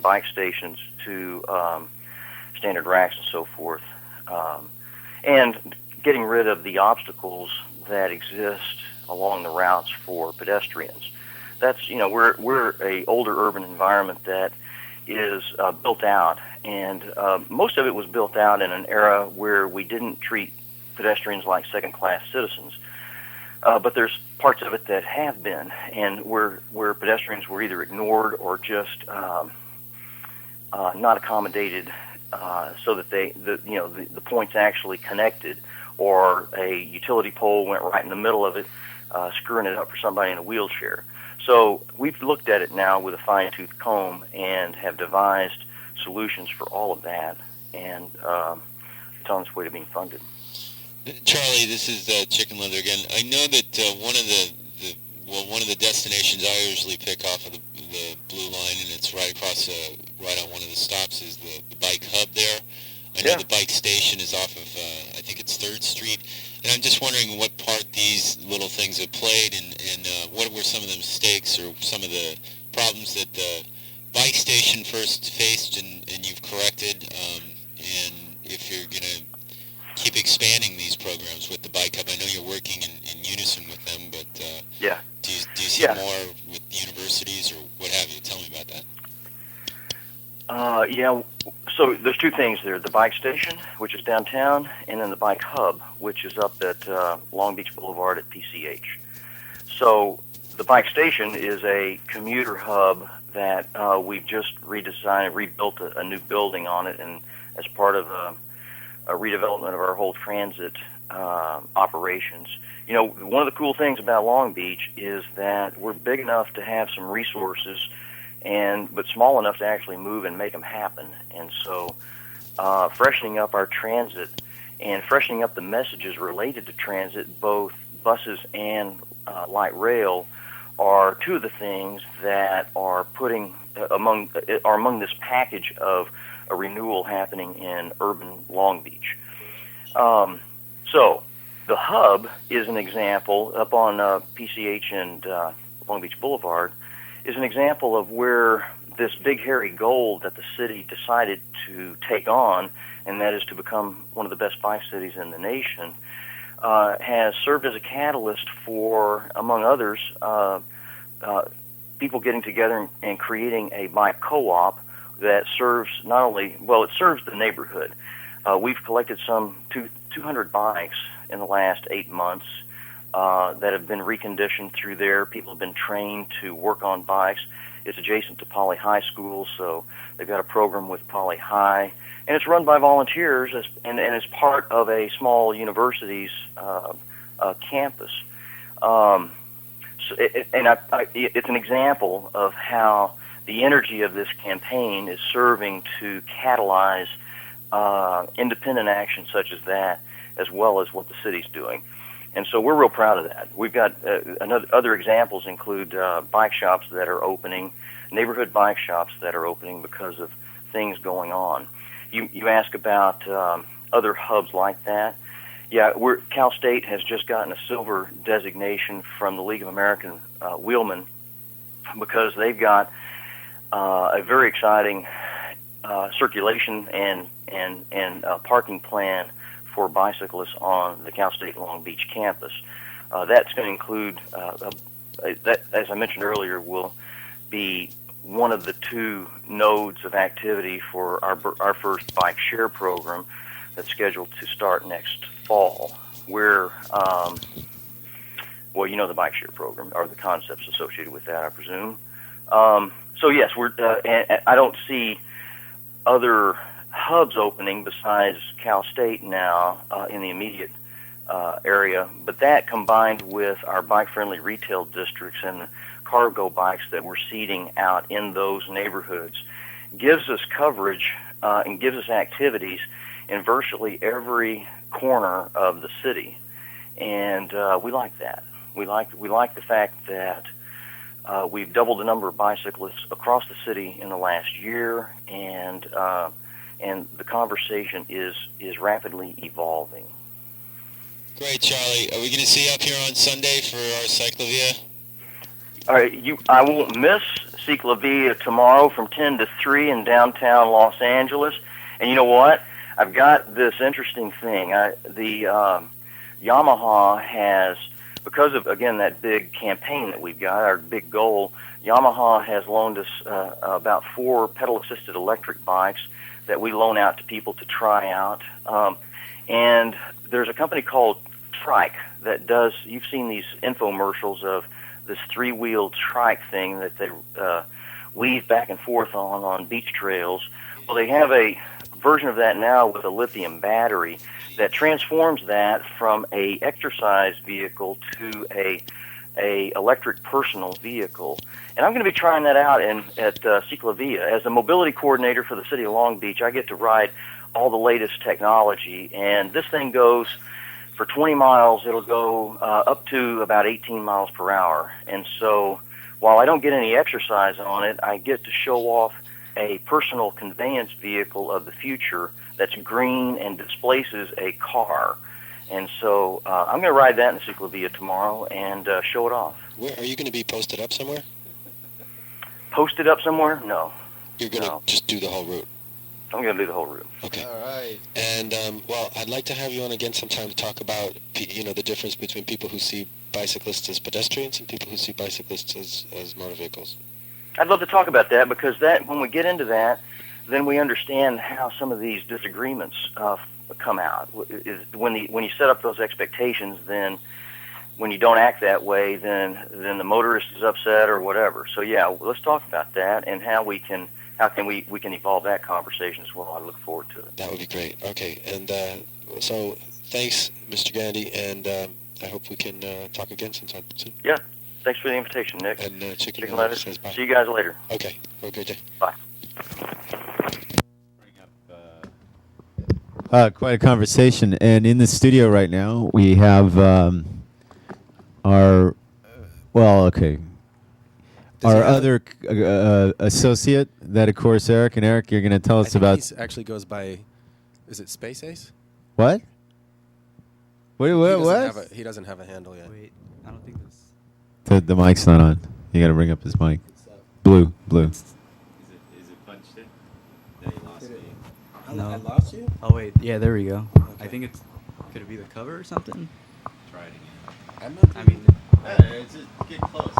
bike stations to standard racks and so forth, and getting rid of the obstacles that exist along the routes for pedestrians. That's we're a older urban environment that is built out, and most of it was built out in an era where we didn't treat pedestrians like second-class citizens. But there's parts of it that have been, and where pedestrians were either ignored or just not accommodated, so that the points actually connected, or a utility pole went right in the middle of it, screwing it up for somebody in a wheelchair. So we've looked at it now with a fine-tooth comb and have devised solutions for all of that, and it's on its way to being funded. Charlie, this is Chicken Leather again. I know that one of the destinations I usually pick off of the blue line, and it's right across, right on one of the stops, is the bike hub there. I know the bike station is off of, I think it's 3rd Street, and I'm just wondering what part these little things have played, and what were some of the mistakes or some of the problems that the bike station first faced and you've corrected, and if you're going to keep expanding these programs with the bike hub. I know you're working in unison with them, but do you see more with universities or what have you? Tell me about that. So there's two things there: the bike station, which is downtown, and then the bike hub, which is up at Long Beach Boulevard at PCH. So the bike station is a commuter hub that we've just redesigned, rebuilt a new building on it, and as part of a redevelopment of our whole transit operations. One of the cool things about Long Beach is that we're big enough to have some resources, but small enough to actually move and make them happen. And so freshening up our transit and freshening up the messages related to transit, both buses and light rail, are two of the things that are among this package of a renewal happening in urban Long Beach. So the hub is an example up on PCH and Long Beach Boulevard, is an example of where this big hairy goal that the city decided to take on, and that is to become one of the best bike cities in the nation, has served as a catalyst for, among others, people getting together and creating a bike co-op that serves it serves the neighborhood. We've collected some 200 bikes in the last 8 months that have been reconditioned through there. People have been trained to work on bikes, It's adjacent to Poly High School, so they've got a program with Poly High, and it's run by volunteers and is part of a small university's campus. It's an example of how the energy of this campaign is serving to catalyze independent action such as that, as well as what the city's doing. And so we're real proud of that. We've got other examples include bike shops that are opening, neighborhood bike shops that are opening because of things going on. You ask about other hubs like that. Yeah, Cal State has just gotten a silver designation from the League of American Wheelmen because they've got a very exciting circulation and parking plan for bicyclists on the Cal State Long Beach campus. That's going to include, that, as I mentioned earlier, will be one of the 2 nodes of activity for our first bike share program that's scheduled to start next fall. Where, well, you know the bike share program, or the concepts associated with that, I presume. So yes, and I don't see other hubs opening besides Cal State now in the immediate area, but that combined with our bike-friendly retail districts and the cargo bikes that we're seeding out in those neighborhoods gives us coverage and gives us activities in virtually every corner of the city, and we like that. We like the fact that we've doubled the number of bicyclists across the city in the last year, and the conversation is rapidly evolving. Great, Charlie. Are we going to see you up here on Sunday for our Cyclovia? All right, I won't miss Cyclovia tomorrow from 10 to 3 in downtown Los Angeles. And you know what? I've got this interesting thing. Yamaha has, because of, again, that big campaign that we've got, our big goal, Yamaha has loaned us about 4 pedal-assisted electric bikes that we loan out to people to try out. And there's a company called Trike that does, you've seen these infomercials of this 3-wheel trike thing that they weave back and forth on beach trails. Well, they have a version of that now with a lithium battery that transforms that from a exercise vehicle to a electric personal vehicle. And I'm going to be trying that out at Cyclovia. As a mobility coordinator for the city of Long Beach, I get to ride all the latest technology, and this thing goes for 20 miles. It'll go up to about 18 miles per hour. And so while I don't get any exercise on it, I get to show off a personal conveyance vehicle of the future that's green and displaces a car. And so I'm going to ride that in Cyclovia tomorrow and show it off. Where, are you going to be posted up somewhere? Posted up somewhere? No. You're going to just do the whole route? I'm going to do the whole route. Okay. All right. And, well, I'd like to have you on again sometime to talk about, the difference between people who see bicyclists as pedestrians and people who see bicyclists as motor vehicles. I'd love to talk about that, because that, when we get into that, then we understand how some of these disagreements come out. When you set up those expectations, then when you don't act that way, then the motorist is upset or whatever. So yeah, let's talk about that and how we can evolve that conversation as well. I look forward to it. That would be great. Okay, and so thanks, Mr. Gandy, and I hope we can talk again sometime soon. Yeah, thanks for the invitation, Nick. And Chicken Letter says bye. See you guys later. Okay, have a great day. Bye. Quite a conversation, and in the studio right now we have our other associate. That, of course, Eric. And Eric, you're going to tell us about. He actually goes by, is it Space Ace? What? What? He doesn't have a handle yet. Wait, I don't think this. The mic's not on. You got to bring up his mic. Blue. Is it punched in? That you lost me. No. I lost you? Oh wait, yeah, there we go. Okay. I think it's. Could it be the cover or something? Try it again. I mean. Get close.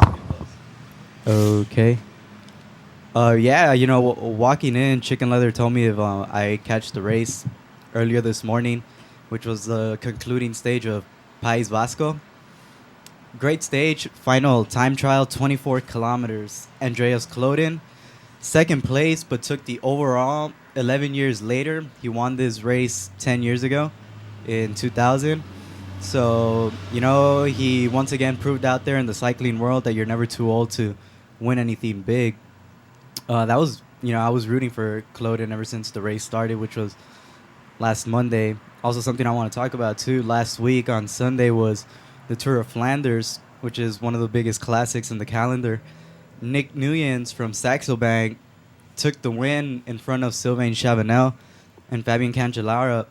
Okay. Yeah, walking in, Chicken Leather told me if I catch the race earlier this morning, which was the concluding stage of País Vasco. great stage. Final time trial, 24 kilometers. Andreas Kloden, second place, but took the overall 11 years later. He won this race 10 years ago in 2000. So, he once again proved out there in the cycling world that you're never too old to win anything big. That was, I was rooting for Kloden ever since the race started, which was last Monday. Also, something I want to talk about, too. Last week on Sunday was the Tour of Flanders, which is one of the biggest classics in the calendar. Nick Nuyens from Saxo Bank took the win in front of Sylvain Chavanel and Fabien Cancellara.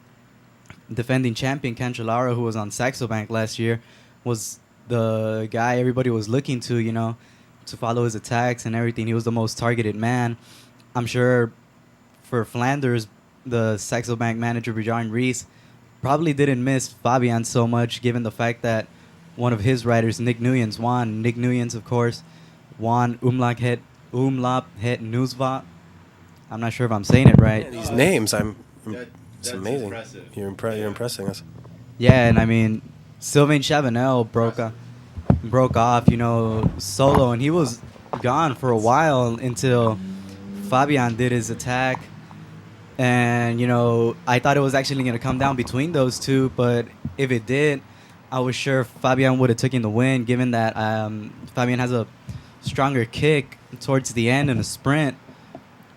Defending champion Cancellara, who was on Saxo Bank last year, was the guy everybody was looking to, to follow his attacks and everything. He was the most targeted man. I'm sure for Flanders, the Saxo Bank manager, Bjorn Rees, probably didn't miss Fabian so much, given the fact that one of his riders, Nick Nuyens, won. Nick Nuyens, of course, won Umlaut Het Nieuwsvat. I'm not sure if I'm saying it right. Yeah, these names, it's amazing. Impressive. You're impressing us. Yeah, and I mean, Sylvain Chavanel broke off, solo, and he was gone for a while until Fabian did his attack. And, I thought it was actually going to come down between those two, but if it did, I was sure Fabian would have taken the win, given that Fabian has a stronger kick towards the end in a sprint.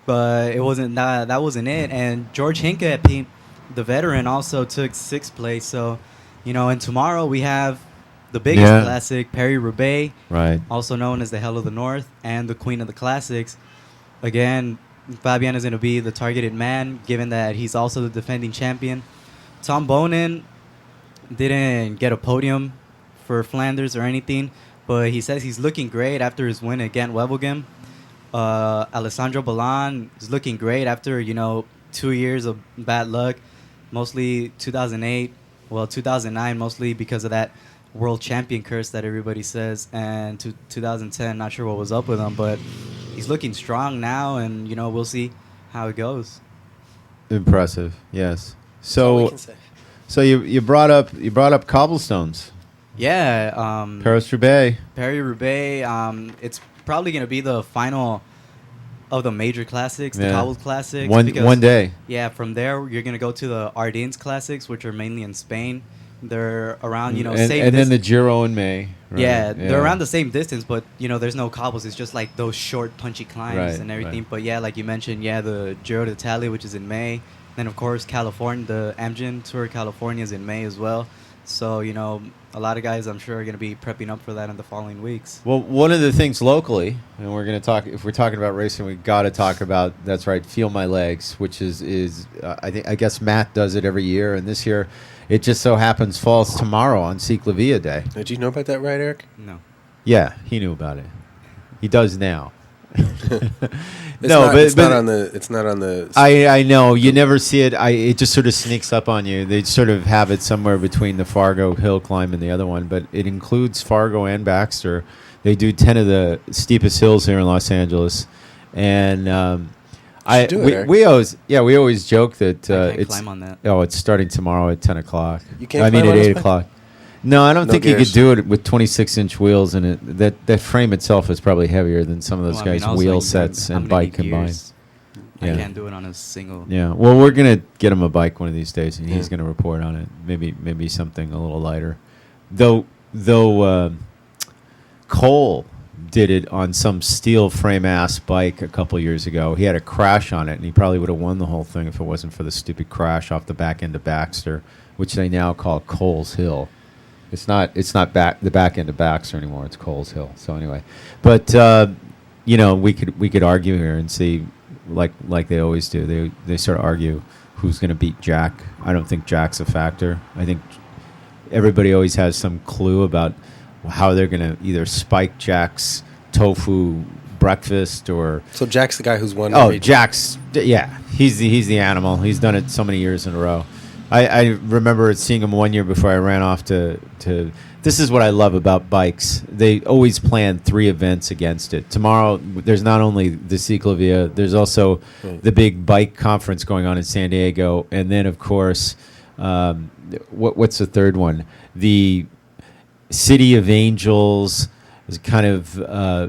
But it wasn't that wasn't it. And George Hincapie, the veteran, also took 6th place. So, and tomorrow we have the biggest classic, Paris-Roubaix, right, also known as the Hell of the North and the Queen of the Classics. Again, Fabian is going to be the targeted man, given that he's also the defending champion. Tom Bonin didn't get a podium for Flanders or anything, but he says he's looking great after his win at Ghent-Wevelgem. Alessandro Ballan is looking great after 2 years of bad luck, mostly 2008, 2009, mostly because of that world champion curse that everybody says, and 2010, not sure what was up with him, but he's looking strong now, and we'll see how it goes. Impressive, yes. So you brought up cobblestones. Yeah, Paris-Roubaix. Paris-Roubaix. It's probably going to be the final of the major classics, the Cobbles Classics. One day. Yeah, from there you're going to go to the Ardennes Classics, which are mainly in Spain. They're around, same distance. And then the Giro in May. Right? Yeah, they're around the same distance, but, there's no cobbles. It's just like those short, punchy climbs and everything. Right. But, yeah, like you mentioned, the Giro d'Italia, which is in May. Then, of course, California, the Amgen Tour California is in May as well. So, a lot of guys, I'm sure, are going to be prepping up for that in the following weeks. Well, one of the things locally, and we're going to talk, if we're talking about racing, we've got to talk about, that's right, Feel My Legs, which is I guess Matt does it every year, and this year it just so happens falls tomorrow on Ciclavia Day. Did you know about that, right, Eric? No. Yeah, he knew about it. He does now. It's not on the. I know you never see it. It just sort of sneaks up on you. They sort of have it somewhere between the Fargo hill climb and the other one, but it includes Fargo and Baxter. They do 10 of the steepest hills here in Los Angeles, and we always joke that it's climb on that. Oh, it's starting tomorrow at 10 o'clock. You can't. I mean climb at on 8 o'clock. No, I don't think gears. you could do it with 26-inch wheels, and that frame itself is probably heavier than some of those guys' wheel sets and bike combined. I can't do it on a single. Yeah, well, we're gonna get him a bike one of these days, and he's gonna report on it. Maybe something a little lighter. Though Cole did it on some steel frame ass bike a couple years ago. He had a crash on it, and he probably would have won the whole thing if it wasn't for the stupid crash off the back end of Baxter, which they now call Cole's Hill. It's not the back end of Baxter anymore. It's Cole's Hill. So anyway, but we could argue here and see, like they always do. They sort of argue who's going to beat Jack. I don't think Jack's a factor. I think everybody always has some clue about how they're going to either spike Jack's tofu breakfast or. So Jack's the guy who's won. Oh, Jack's he's the animal. He's done it so many years in a row. I remember seeing him one year before I ran off to. This is what I love about bikes. They always plan 3 events against it. Tomorrow, there's not only the Ciclavia, there's also the big bike conference going on in San Diego, and then of course, what's the third one? The City of Angels is a kind of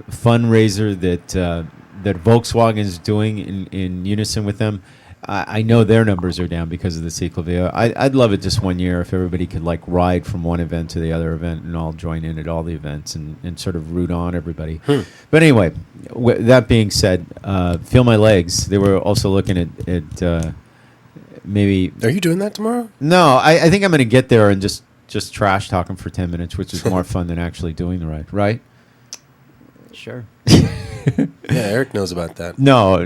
fundraiser that Volkswagen is doing in unison with them. I know their numbers are down because of the Ciclovia. I'd love it just one year if everybody could like ride from one event to the other event and all join in at all the events and sort of root on everybody. But anyway, that being said, Feel My Legs, they were also looking at maybe... Are you doing that tomorrow? No, I think I'm going to get there and just trash talking for 10 minutes, which is more fun than actually doing the ride, right? Sure. Yeah, Eric knows about that. No,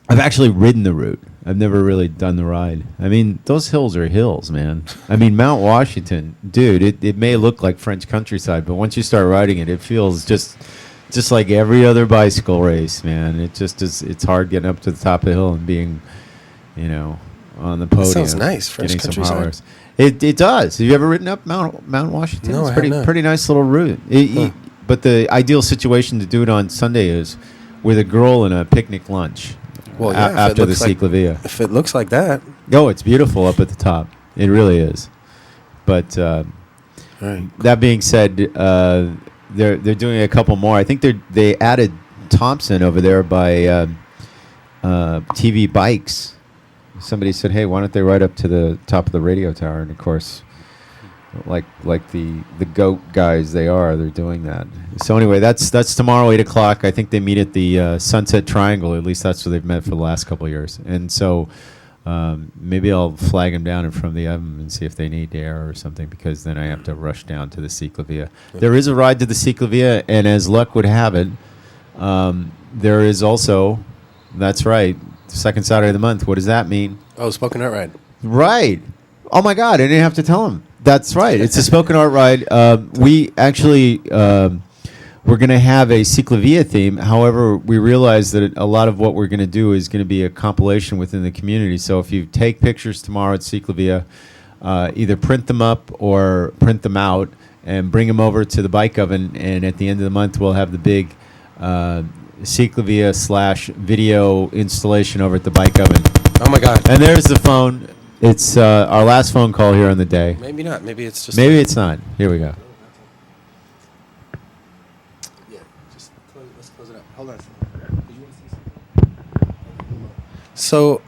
I've actually ridden the route. I've never really done the ride. I mean, those hills are hills, man. I mean, Mount Washington, dude, it may look like French countryside, but once you start riding it, it feels just like every other bicycle race, man. It just is. It's hard getting up to the top of the hill and being, on the podium. That sounds nice, French countryside. It does. Have you ever ridden up Mount Washington? No, it's I have not. pretty nice little route. But the ideal situation to do it on Sunday is with a girl and a picnic lunch. Well, yeah, after the Ciclovia. If it looks like that. Oh, it's beautiful up at the top. It really is. But that being said, they're doing a couple more. I think they added Thompson over there by TV Bikes. Somebody said, "Hey, why don't they ride up to the top of the radio tower?" And of course, like the goat guys they're doing that. So anyway, that's tomorrow 8:00. I think they meet at the Sunset Triangle. At least that's where they've met for the last couple of years. And so maybe I'll flag them down in front of the oven and see if they need air or something, because then I have to rush down to the Ciclovia. There is a ride to the Ciclovia, and as luck would have it, there is also, that's right, the second Saturday of the month. What does that mean? Oh, Spoken Art Ride. Right. Oh my God, I didn't have to tell him. That's right. It's a Spoken Art Ride. We actually we're going to have a Ciclovia theme. However, we realize that a lot of what we're going to do is going to be a compilation within the community. So if you take pictures tomorrow at Ciclovia, either print them up or print them out and bring them over to the Bike Oven. And at the end of the month, we'll have the big Ciclovia/video installation over at the Bike Oven. Oh my God. And there's the phone. It's our last phone call here on the day. Maybe not. Maybe it's just... Maybe it's not. Here we go. Yeah, just let's close it up. Hold on. So,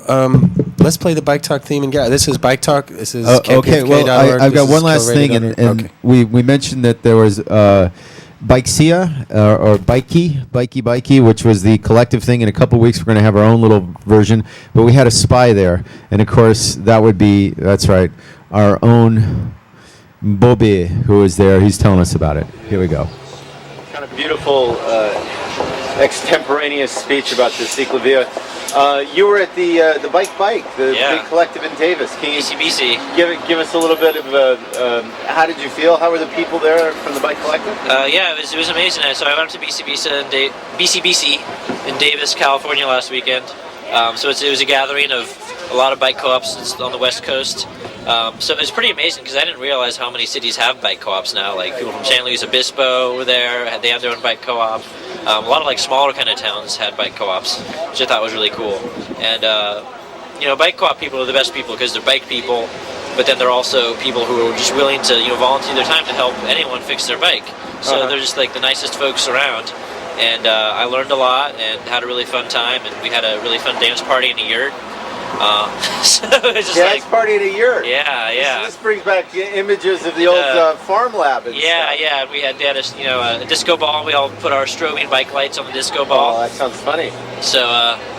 let's play the Bike Talk theme and get. This is Bike Talk. This is okay. Well, I've got one last thing, and okay. we mentioned that there was Bikecia or Bikey, which was the collective thing. In a couple of weeks, we're going to have our own little version. But we had a spy there, and of course, that's right, our own Bobby, who is there. He's telling us about it. Here we go. Kind of beautiful extemporaneous speech about the Ciclovia. You were at the big collective in Davis. Can you give us a little bit of how did you feel? How were the people there from the bike collective? Yeah, it was amazing. So I went up to BCBC in Davis, California last weekend. So it was a gathering of a lot of bike co-ops on the West Coast. So it was pretty amazing because I didn't realize how many cities have bike co-ops now. Like people from San Luis Obispo were there; they had their own bike co-op. A lot of like smaller kind of towns had bike co-ops, which I thought was really cool. And bike co-op people are the best people because they're bike people, but then they're also people who are just willing to volunteer their time to help anyone fix their bike. So they're just like the nicest folks around. And I learned a lot and had a really fun time. And we had a really fun dance party in a yurt. So it was just dance party in a yurt. Yeah. This brings back images of the old farm lab. And stuff. Yeah. We had a disco ball. We all put our strobing bike lights on the disco ball. Oh, that sounds funny. So,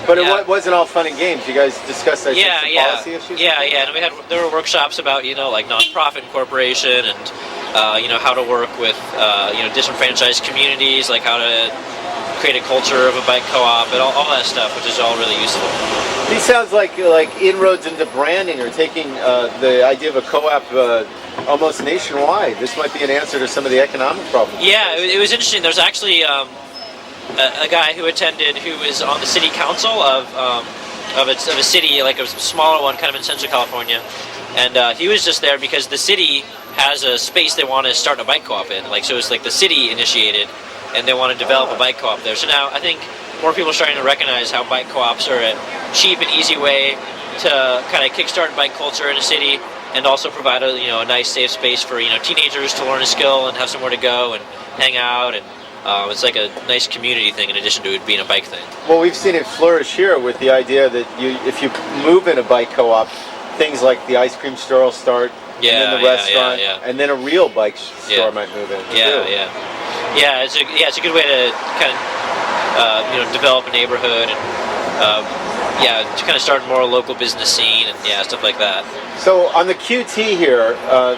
but it wasn't all fun and games. You guys discussed some policy issues. Yeah. And there were workshops about like nonprofit incorporation and how to work with disenfranchised communities, like how to create a culture of a bike co-op and all that stuff, which is all really useful. These sounds like inroads into branding or taking the idea of a co-op almost nationwide. This might be an answer to some of the economic problems. Yeah, it was interesting. There's actually a guy who attended who was on the city council of a city, like a smaller one, kind of in Central California, and he was just there because the city has a space they want to start a bike co-op in. So it's like the city initiated, and they want to develop a bike co-op there. So now I think more people are starting to recognize how bike co-ops are a cheap and easy way to kind of kickstart bike culture in a city. and also provide a nice safe space for teenagers to learn a skill and have somewhere to go and hang out, and it's like a nice community thing in addition to it being a bike thing. Well, we've seen it flourish here with the idea that if you move in a bike co-op, things like the ice cream store will start, and then the restaurant, and then a real bike store might move in. Yeah, it's a good way to kind of develop a neighborhood and to kind of start more local business scene and stuff like that. So on the QT here,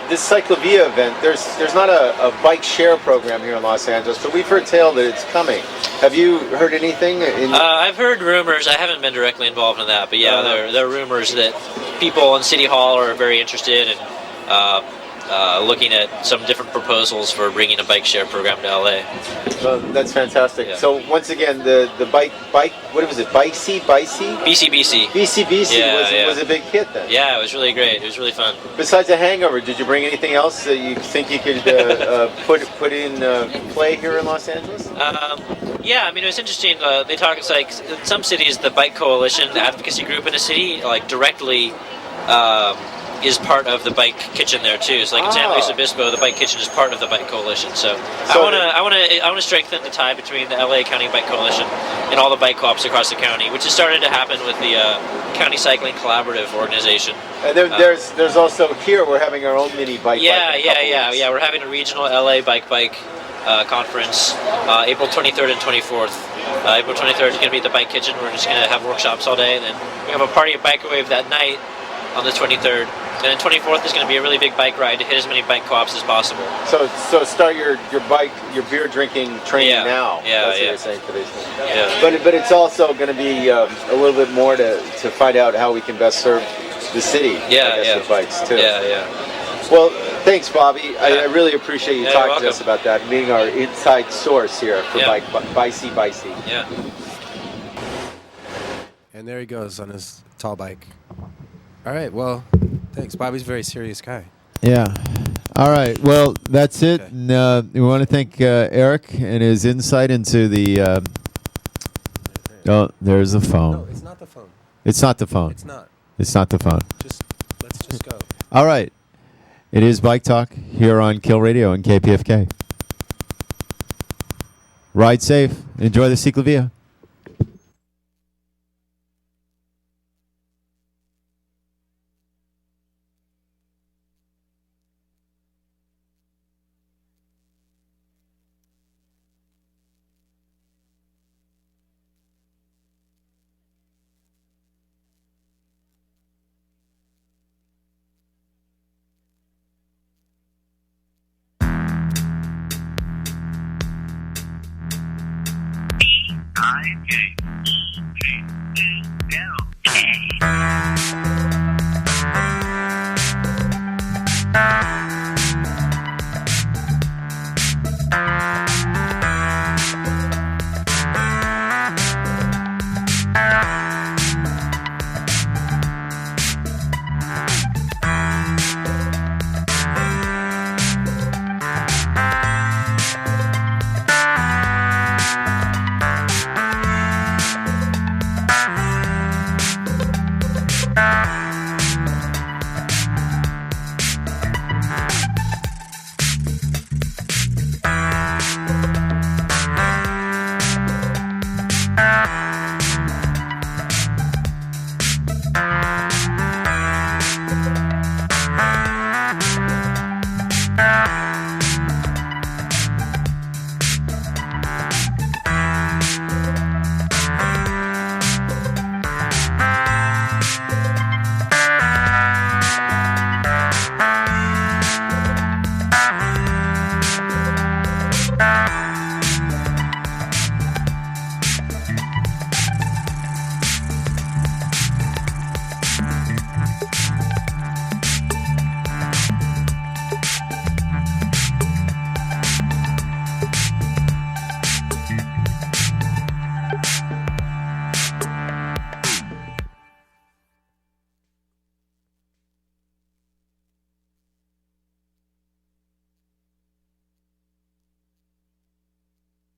this Cyclovia event, there's not a bike share program here in Los Angeles, but we've heard tale that it's coming. Have you heard anything? I've heard rumors. I haven't been directly involved in that, but there are rumors that people in City Hall are very interested in looking at some different proposals for bringing a bike share program to LA. Well, that's fantastic. Yeah. So once again, the bike, what was it? BikeTalk? BCBC was a big hit then. Yeah, it was really great. It was really fun. Besides a hangover, did you bring anything else that you think you could put in play here in Los Angeles? Yeah, I mean, it was interesting. They talk. It's like in some cities, the bike coalition, the advocacy group in a city, like directly. Is part of the bike kitchen there too. So like in San Luis Obispo, the bike kitchen is part of the bike coalition. So I want to strengthen the tie between the LA County Bike Coalition and all the bike co-ops across the county, which has started to happen with the County Cycling Collaborative organization. And there's also here we're having our own mini bike. Yeah. We're having a regional LA bike conference April 23rd and 24th. April 23rd is going to be at the bike kitchen. We're just going to have workshops all day, and then we have a party at Bike Wave that night on the 23rd. And then 24th is going to be a really big bike ride to hit as many bike co-ops as possible. So start your beer drinking training now. That's what you're saying for these things. Yeah. But it's also going to be a little bit more to find out how we can best serve the city. With bikes too. Well, thanks, Bobby. I really appreciate you talking to us about that, being our inside source here for BikeTalk. Yeah. And there he goes on his tall bike. All right, well, thanks. Bobby's a very serious guy. Yeah. All right, well, that's it. Okay. And we want to thank Eric and his insight into the... oh, there's the phone. No, it's not the phone. It's not the phone. It's not. It's not the phone. Let's just go. All right. It is Bike Talk here on Kill Radio and KPFK. Ride safe. Enjoy the Cyclovia. BikeTalk.